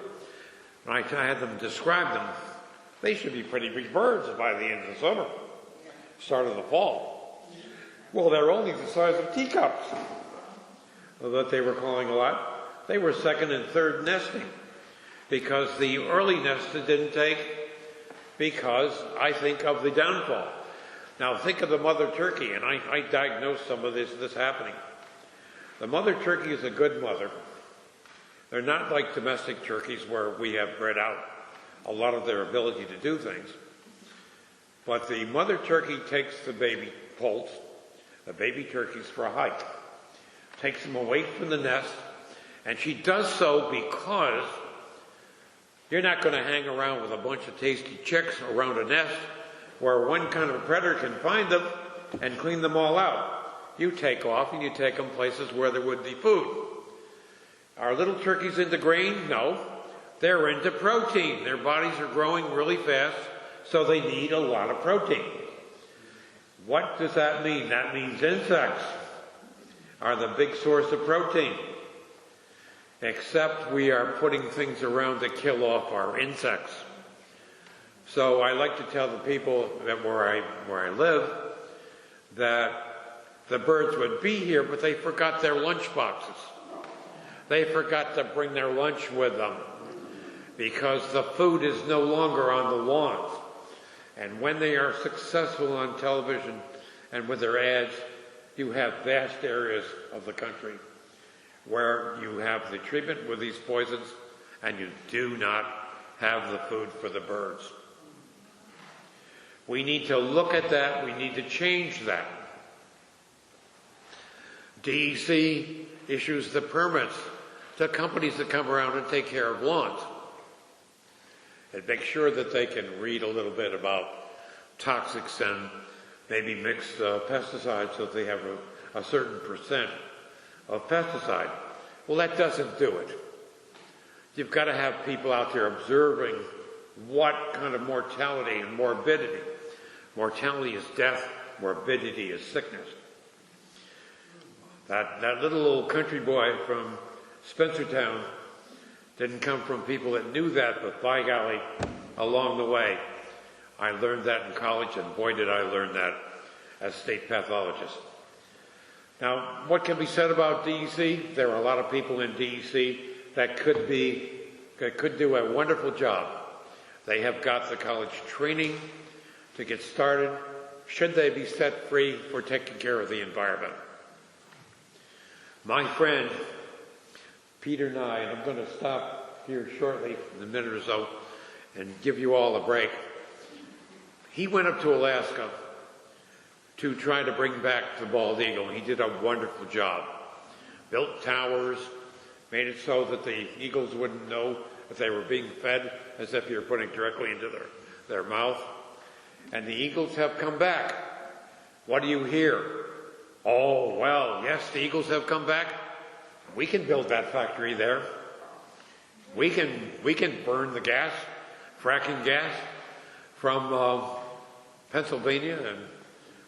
And I had them describe them. They should be pretty big birds by the end of the summer, start of the fall. Well, they're only the size of teacups, that they were calling a lot. They were second and third nesting, because the early nested didn't take, because I think of the downfall. Now think of the mother turkey, and I diagnosed some of this happening. The mother turkey is a good mother. They're not like domestic turkeys where we have bred out a lot of their ability to do things. But the mother turkey takes the baby poults, the baby turkeys, for a hike, takes them away from the nest, and she does so because you're not going to hang around with a bunch of tasty chicks around a nest where one kind of predator can find them and clean them all out. You take off and you take them places where there would be food. Are little turkeys into grain? No. They're into protein. Their bodies are growing really fast, so they need a lot of protein. What does that mean? That means insects are the big source of protein. Except we are putting things around to kill off our insects. So I like to tell the people that where I live that the birds would be here, but they forgot their lunch boxes. They forgot to bring their lunch with them because the food is no longer on the lawns. And when they are successful on television and with their ads, you have vast areas of the country where you have the treatment with these poisons and you do not have the food for the birds. We need to look at that. We need to change that. DEC issues the permits to companies that come around and take care of lawns. And make sure that they can read a little bit about toxics and maybe mix pesticides so that they have a certain percent of pesticide. Well, that doesn't do it. You've got to have people out there observing what kind of mortality and morbidity. Mortality is death, morbidity is sickness. That little old country boy from Spencertown didn't come from people that knew that, but by golly, along the way, I learned that in college, and boy did I learn that as state pathologist. Now, what can be said about DEC? There are a lot of people in DEC that could do a wonderful job. They have got the college training to get started, should they be set free for taking care of the environment. My friend, Peter Nye, and I'm going to stop here shortly in a minute or so and give you all a break. He went up to Alaska to try to bring back the bald eagle. He did a wonderful job. Built towers, made it so that the eagles wouldn't know if they were being fed, as if you're putting directly into their mouth. And the eagles have come back. What do you hear? Oh, well, yes, the eagles have come back. We can build that factory there. We can burn the gas, fracking gas, from Pennsylvania and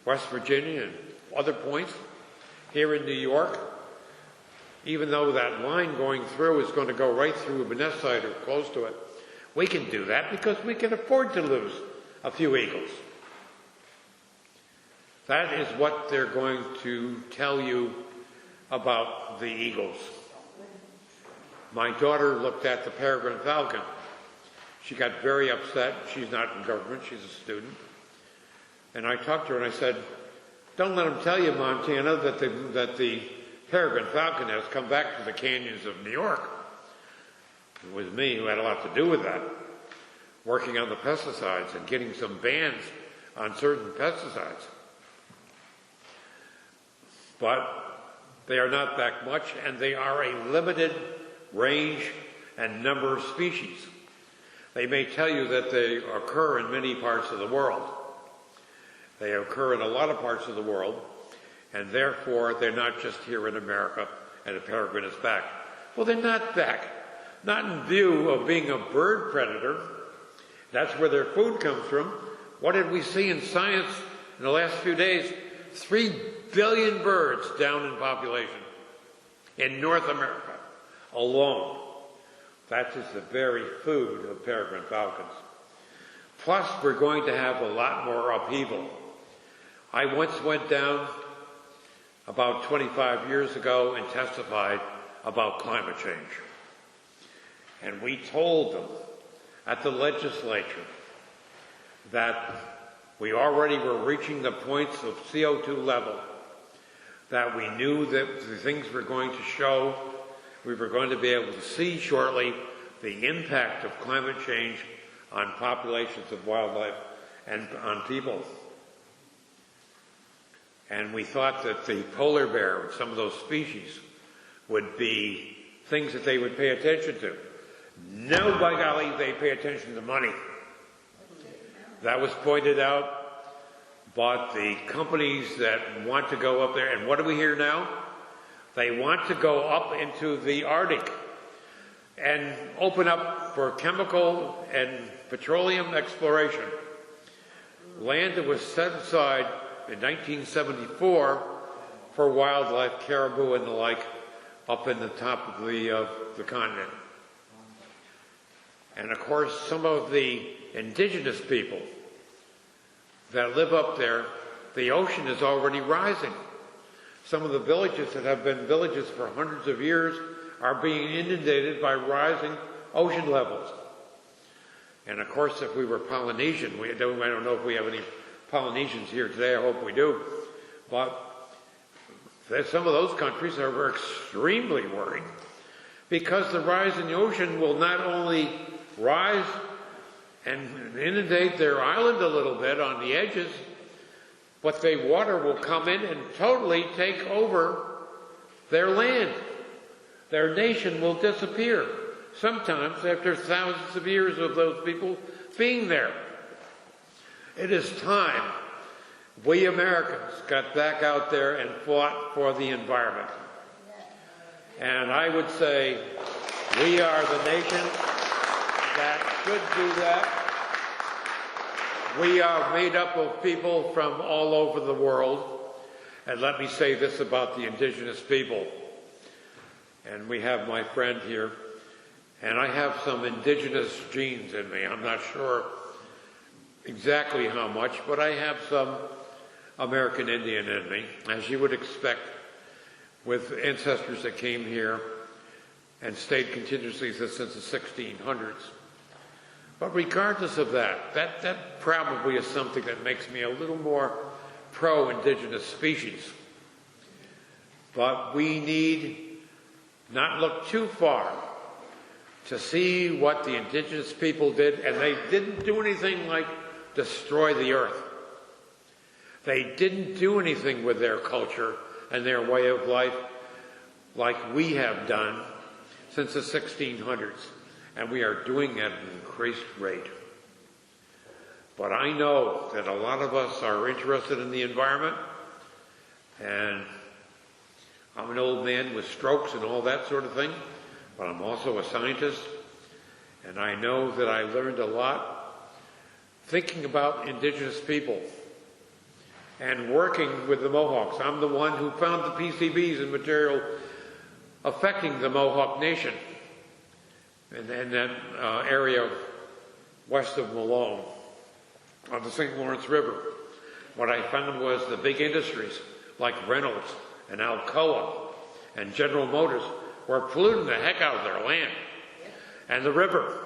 West Virginia and other points here in New York. Even though that line going through is going to go right through Menneside or close to it, we can do that because we can afford to lose a few eagles. That is what they're going to tell you about the eagles. My daughter looked at the Peregrine falcon. She got very upset. She's not in government, she's a student. And I talked to her and I said, don't let them tell you, Montana, that the Peregrine falcon has come back to the canyons of New York. It was me who had a lot to do with that, working on the pesticides and getting some bans on certain pesticides. But they are not that much, and they are a limited range and number of species. They may tell you that they occur in many parts of the world. They occur in a lot of parts of the world, and therefore they're not just here in America and the peregrine is back. Well, they're not back. Not in view of being a bird predator. That's where their food comes from. What did we see in science in the last few days? 3 billion birds down in population in North America alone. That is the very food of peregrine falcons. Plus, we're going to have a lot more upheaval. I once went down about 25 years ago and testified about climate change. And we told them at the legislature that we already were reaching the points of CO2 level, that we knew that the things were going to show, we were going to be able to see shortly the impact of climate change on populations of wildlife and on people. And we thought that the polar bear and some of those species would be things that they would pay attention to. No, by golly, they pay attention to money. That was pointed out. But the companies that want to go up there, and what do we hear now? They want to go up into the Arctic and open up for chemical and petroleum exploration. Land that was set aside in 1974 for wildlife, caribou and the like, up in the top of the continent. And of course, some of the indigenous people that live up there, the ocean is already rising. Some of the villages that have been villages for hundreds of years are being inundated by rising ocean levels. And of course, if we were Polynesian, I don't know if we have any Polynesians here today, I hope we do, but some of those countries are extremely worried because the rise in the ocean will not only rise and inundate their island a little bit on the edges, but the water will come in and totally take over their land. Their nation will disappear, sometimes after thousands of years of those people being there. It is time we Americans got back out there and fought for the environment. And I would say we are the nation that should do that. We are made up of people from all over the world. And let me say this about the indigenous people. And we have my friend here. And I have some indigenous genes in me. I'm not sure exactly how much, but I have some American Indian in me, as you would expect with ancestors that came here and stayed continuously since the 1600s. But regardless of that, that probably is something that makes me a little more pro-indigenous species. But we need not look too far to see what the indigenous people did, and they didn't do anything like destroy the earth. They didn't do anything with their culture and their way of life like we have done since the 1600s. And we are doing it at an increased rate. But I know that a lot of us are interested in the environment, and I'm an old man with strokes and all that sort of thing, but I'm also a scientist, and I know that I learned a lot thinking about Indigenous people and working with the Mohawks. I'm the one who found the PCBs and material affecting the Mohawk Nation in that area west of Malone on the St. Lawrence River. What I found was the big industries like Reynolds and Alcoa and General Motors were polluting the heck out of their land and the river.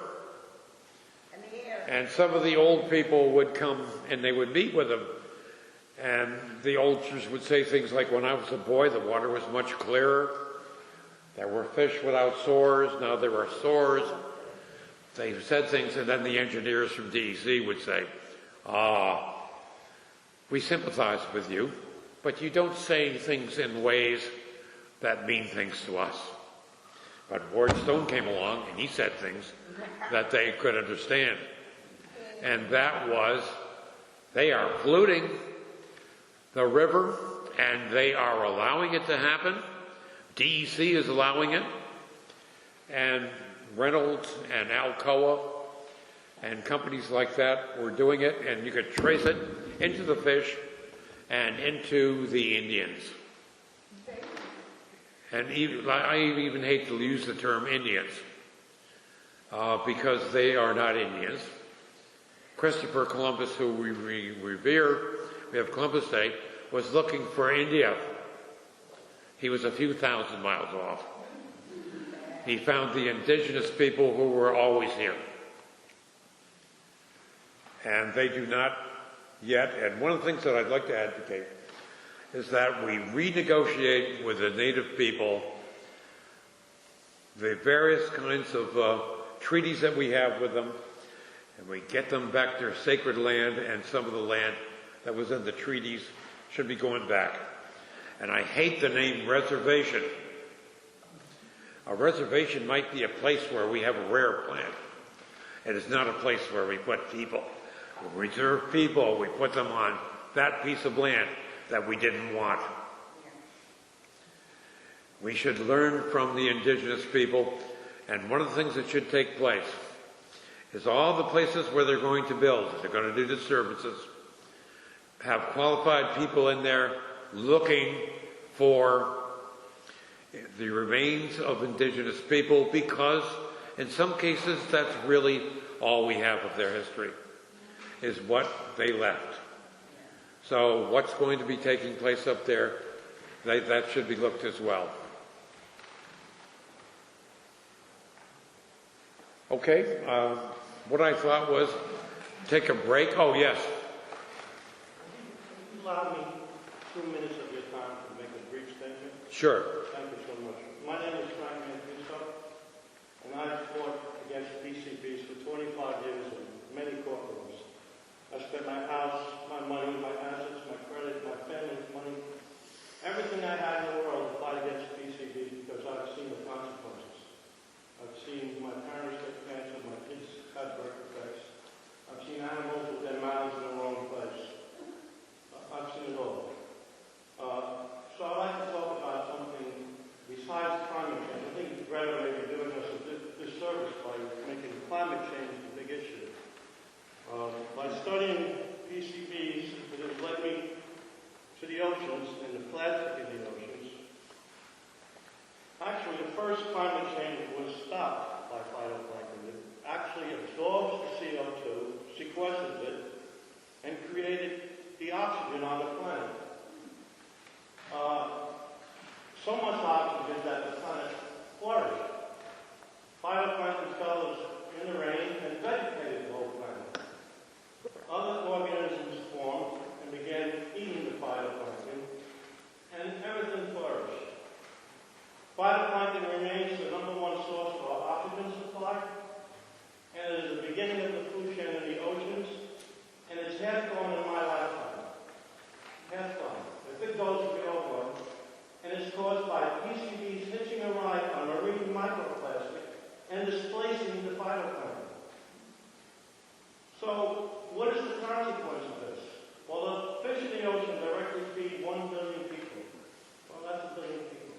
And some of the old people would come and they would meet with them. And the oldsters would say things like, when I was a boy, the water was much clearer. There were fish without sores. Now there are sores. They said things, and then the engineers from DEC would say, we sympathize with you, but you don't say things in ways that mean things to us. But Ward Stone came along, and he said things that they could understand. And that was, they are polluting the river, and they are allowing it to happen. DEC is allowing it, and Reynolds and Alcoa and companies like that were doing it, and you could trace it into the fish and into the Indians. And I even hate to use the term Indians because they are not Indians. Christopher Columbus, who we revere, we have Columbus Day, was looking for India. He was a few thousand miles off. He found the indigenous people who were always here. And they do not yet. And one of the things that I'd like to advocate is that we renegotiate with the native people the various kinds of treaties that we have with them, and we get them back their sacred land, and some of the land that was in the treaties should be going back. And I hate the name reservation. A reservation might be a place where we have a rare plant. It is not a place where we put people. We reserve people, we put them on that piece of land that we didn't want. We should learn from the indigenous people, and one of the things that should take place is all the places where they're going to build, they're going to do disturbances, have qualified people in there looking for the remains of indigenous people, because in some cases that's really all we have of their history, is what they left. So what's going to be taking place up there, that should be looked as well. Okay, what I thought was take a break. Oh, yes. Allow me 2 minutes of your time to make a brief statement. Sure. Thank you so much. My name is Frank Mancuso, and I've fought against PCBs for 25 years in many courtrooms. I spent my house, my money, my assets, my credit, my family's money, everything I had in the world to fight against PCBs because I've seen the consequences. I've seen my parents get cancer, my kids had birth defects. I've seen animals with their mouths in the wrong place. I've seen it all. So I'd like to talk about something besides climate change. I think Greta may be displacing the phytoplankton. So, what is the consequence of this? Well, the fish in the ocean directly feed 1 billion people. Well, that's 1 billion people.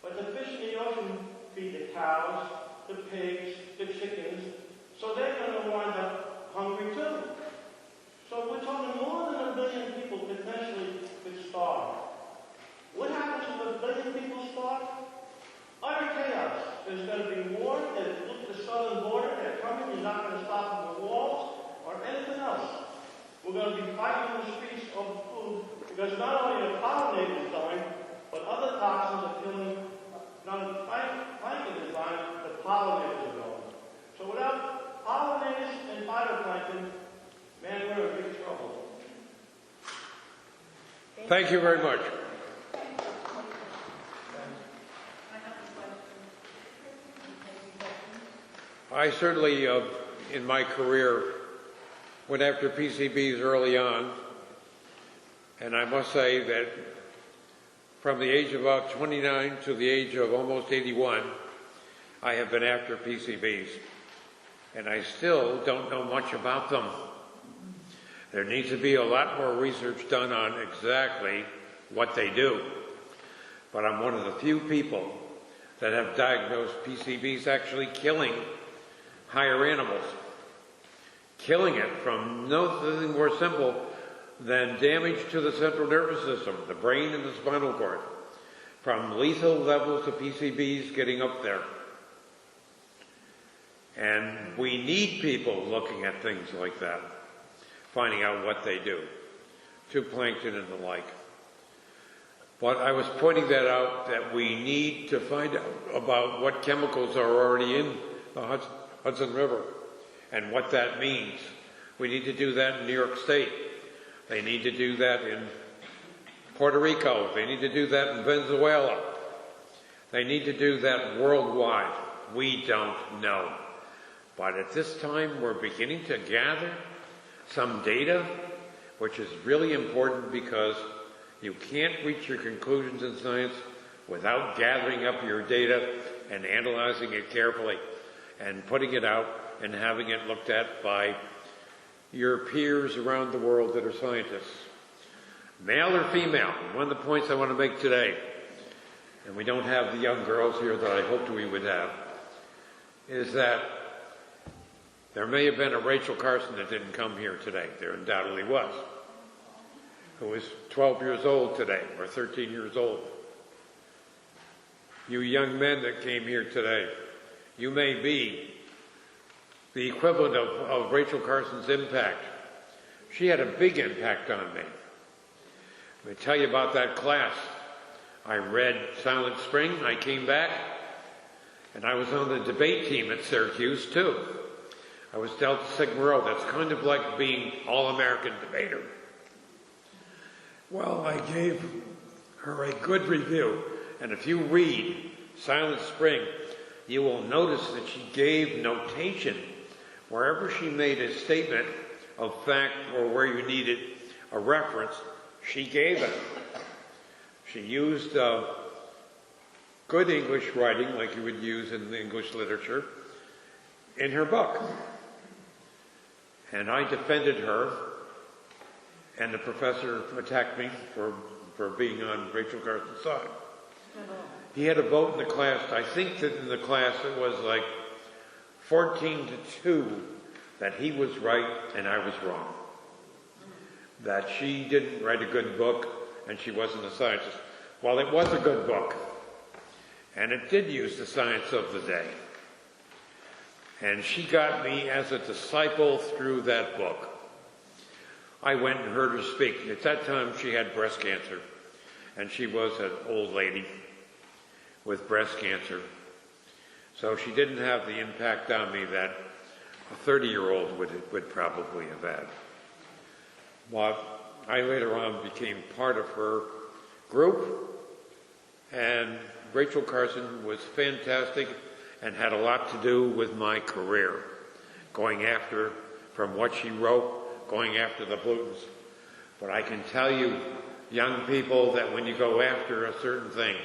But the fish in the ocean feed the cows, the pigs, the chickens, so they're going to wind up hungry too. So we're talking more than 1 billion people potentially could starve. What happens if 1 billion people starve? Utter chaos. There's going to be war. Look at the southern border. They're coming. You're not going to stop them with walls or anything else. We're going to be fighting in the streets over food because not only are pollinators dying, but other toxins are killing. Not only plankton is dying, the pollinators are going. So without pollinators and phytoplankton, man, we're in big trouble. Thank you very much. I certainly, in my career, went after PCBs early on, and I must say that from the age of about 29 to the age of almost 81, I have been after PCBs, and I still don't know much about them. There needs to be a lot more research done on exactly what they do, but I'm one of the few people that have diagnosed PCBs actually killing higher animals. Killing it from nothing more simple than damage to the central nervous system, the brain and the spinal cord, from lethal levels of PCBs getting up there. And we need people looking at things like that, finding out what they do to plankton and the like. But I was pointing that out, that we need to find out about what chemicals are already in the Hudson River and what that means. We need to do that in New York State. They need to do that in Puerto Rico. They need to do that in Venezuela. They need to do that worldwide. We don't know. But at this time, we're beginning to gather some data, which is really important because you can't reach your conclusions in science without gathering up your data and analyzing it carefully and putting it out and having it looked at by your peers around the world that are scientists. Male or female, one of the points I want to make today, and we don't have the young girls here that I hoped we would have, is that there may have been a Rachel Carson that didn't come here today. There undoubtedly was. Who is 12 years old today, or 13 years old. You young men that came here today, you may be the equivalent of Rachel Carson's impact. She had a big impact on me. Let me tell you about that class. I read Silent Spring, I came back, and I was on the debate team at Syracuse too. I was Delta Sigma Rho. That's kind of like being All-American debater. Well, I gave her a good review, and if you read Silent Spring, you will notice that she gave notation wherever she made a statement of fact or where you needed a reference, she gave it. She used good English writing like you would use in the English literature in her book. And I defended her, and the professor attacked me for being on Rachel Carson's side. He had a vote in the class. I think that in the class it was like 14-2 that he was right and I was wrong. That she didn't write a good book and she wasn't a scientist. Well, it was a good book. And it did use the science of the day. And she got me as a disciple through that book. I went and heard her speak. At that time, she had breast cancer. And she was an old lady with breast cancer. So she didn't have the impact on me that a 30-year-old would probably have had. But I later on became part of her group. And Rachel Carson was fantastic and had a lot to do with my career, going after, from what she wrote, going after the pollutants. But I can tell you, young people, that when you go after a certain thing,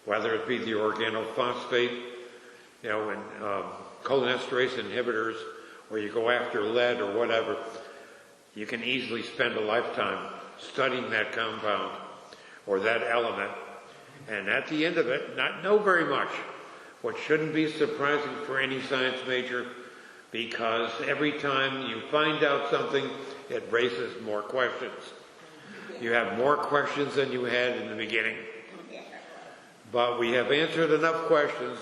whether it be the organophosphate, and cholinesterase inhibitors, where you go after lead or whatever, you can easily spend a lifetime studying that compound or that element, and at the end of it, not know very much, which shouldn't be surprising for any science major, because every time you find out something, it raises more questions. You have more questions than you had in the beginning. But we have answered enough questions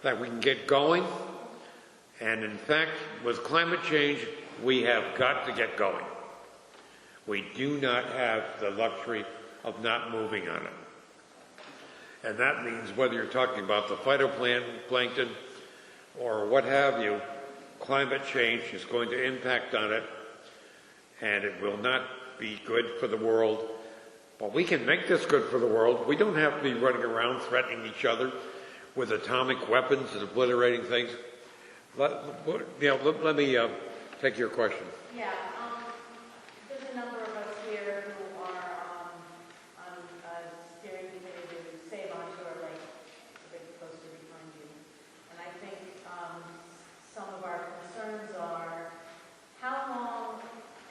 that we can get going. And in fact, with climate change, we have got to get going. We do not have the luxury of not moving on it. And that means whether you're talking about the phytoplankton or what have you, climate change is going to impact on it, and it will not be good for the world. But we can make this good for the world. We don't have to be running around threatening each other with atomic weapons and obliterating things. Let me take your question. Yeah, there's a number of us here who are on a steering committee to save Onshore Lake, a big poster behind you. And I think some of our concerns are, how long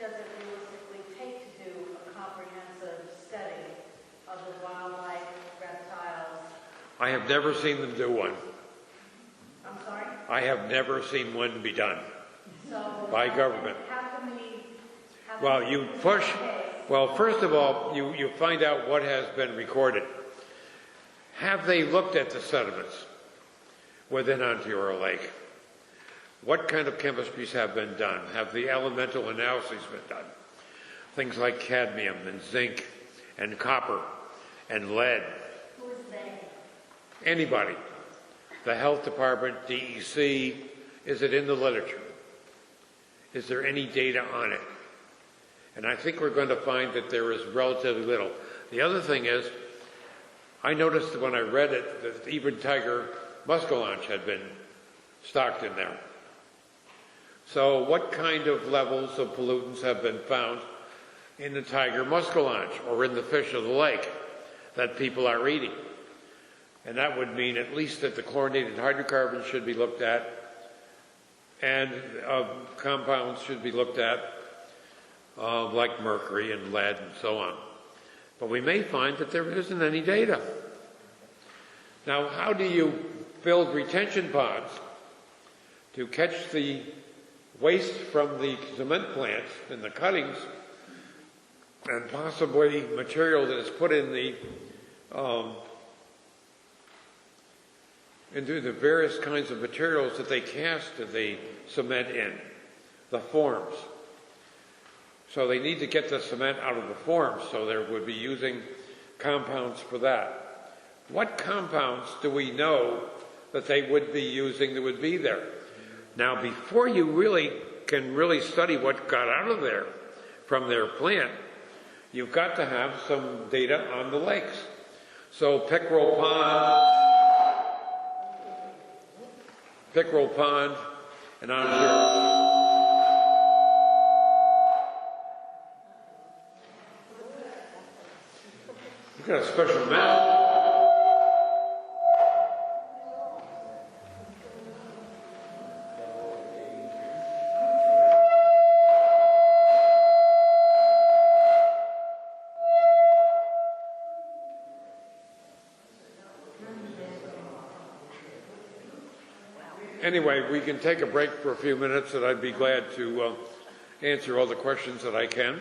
does it realistically take to do a comprehensive study of the wildlife, reptiles? I have never seen them do one. I'm sorry? I have never seen one be done So, by government. How can we... Well, you push. Well, first of all, you find out what has been recorded. Have they looked at the sediments within Ontario Lake? What kind of chemistries have been done? Have the elemental analyses been done? Things like cadmium and zinc and copper and lead. Who is they? Anybody. The health department, DEC, is it in the literature? Is there any data on it? And I think we're going to find that there is relatively little. The other thing is, I noticed when I read it that even tiger muskellunge had been stocked in there. So what kind of levels of pollutants have been found in the tiger muskellunge or in the fish of the lake that people are eating? And that would mean at least that the chlorinated hydrocarbons should be looked at, and compounds should be looked at, like mercury and lead and so on. But we may find that there isn't any data. Now, how do you build retention ponds to catch the waste from the cement plants and the cuttings and possibly material that is put in the into the various kinds of materials that they cast the cement in, the forms. So they need to get the cement out of the forms, so they would be using compounds for that. What compounds do we know that they would be using that would be there? Now, before you can really study what got out of there from their plant, you've got to have some data on the lakes. So Pickerel Pond, and on here. You've got a special map. Anyway, we can take a break for a few minutes, and I'd be glad to answer all the questions that I can.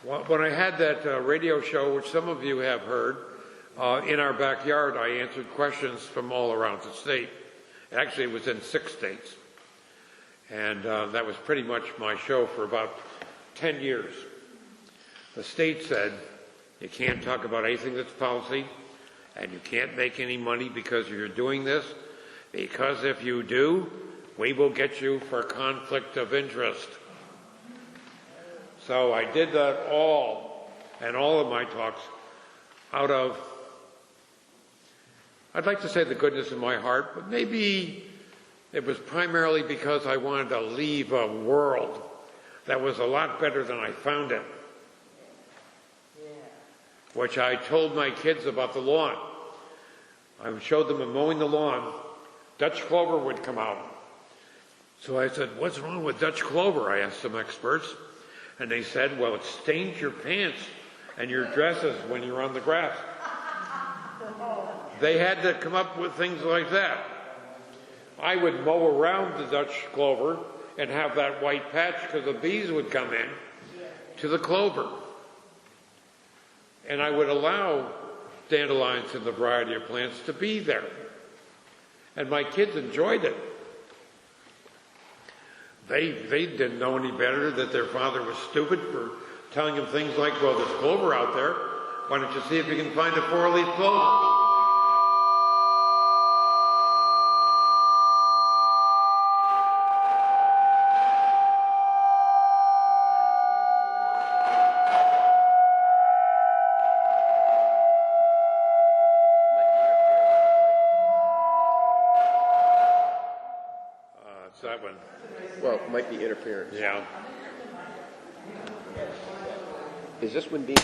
When I had that radio show, which some of you have heard, in our backyard, I answered questions from all around the state. Actually, it was in 6 states. And that was pretty much my show for about 10 years. The state said, you can't talk about anything that's policy, and you can't make any money because you're doing this, because if you do, we will get you for conflict of interest. So I did that all of my talks out of, I'd like to say the goodness in my heart, but maybe it was primarily because I wanted to leave a world that was a lot better than I found it. Which I told my kids about the lawn. I showed them mowing the lawn Dutch clover would come out. So I said, what's wrong with Dutch clover? I asked some experts. And they said, well, it stains your pants and your dresses when you're on the grass. They had to come up with things like that. I would mow around the Dutch clover and have that white patch because the bees would come in to the clover. And I would allow dandelions and the variety of plants to be there. And my kids enjoyed it. They didn't know any better that their father was stupid for telling them things like, well, there's clover out there. Why don't you see if you can find a four-leaf clover? It's that one. Well, it might be interference. Yeah. Is this one being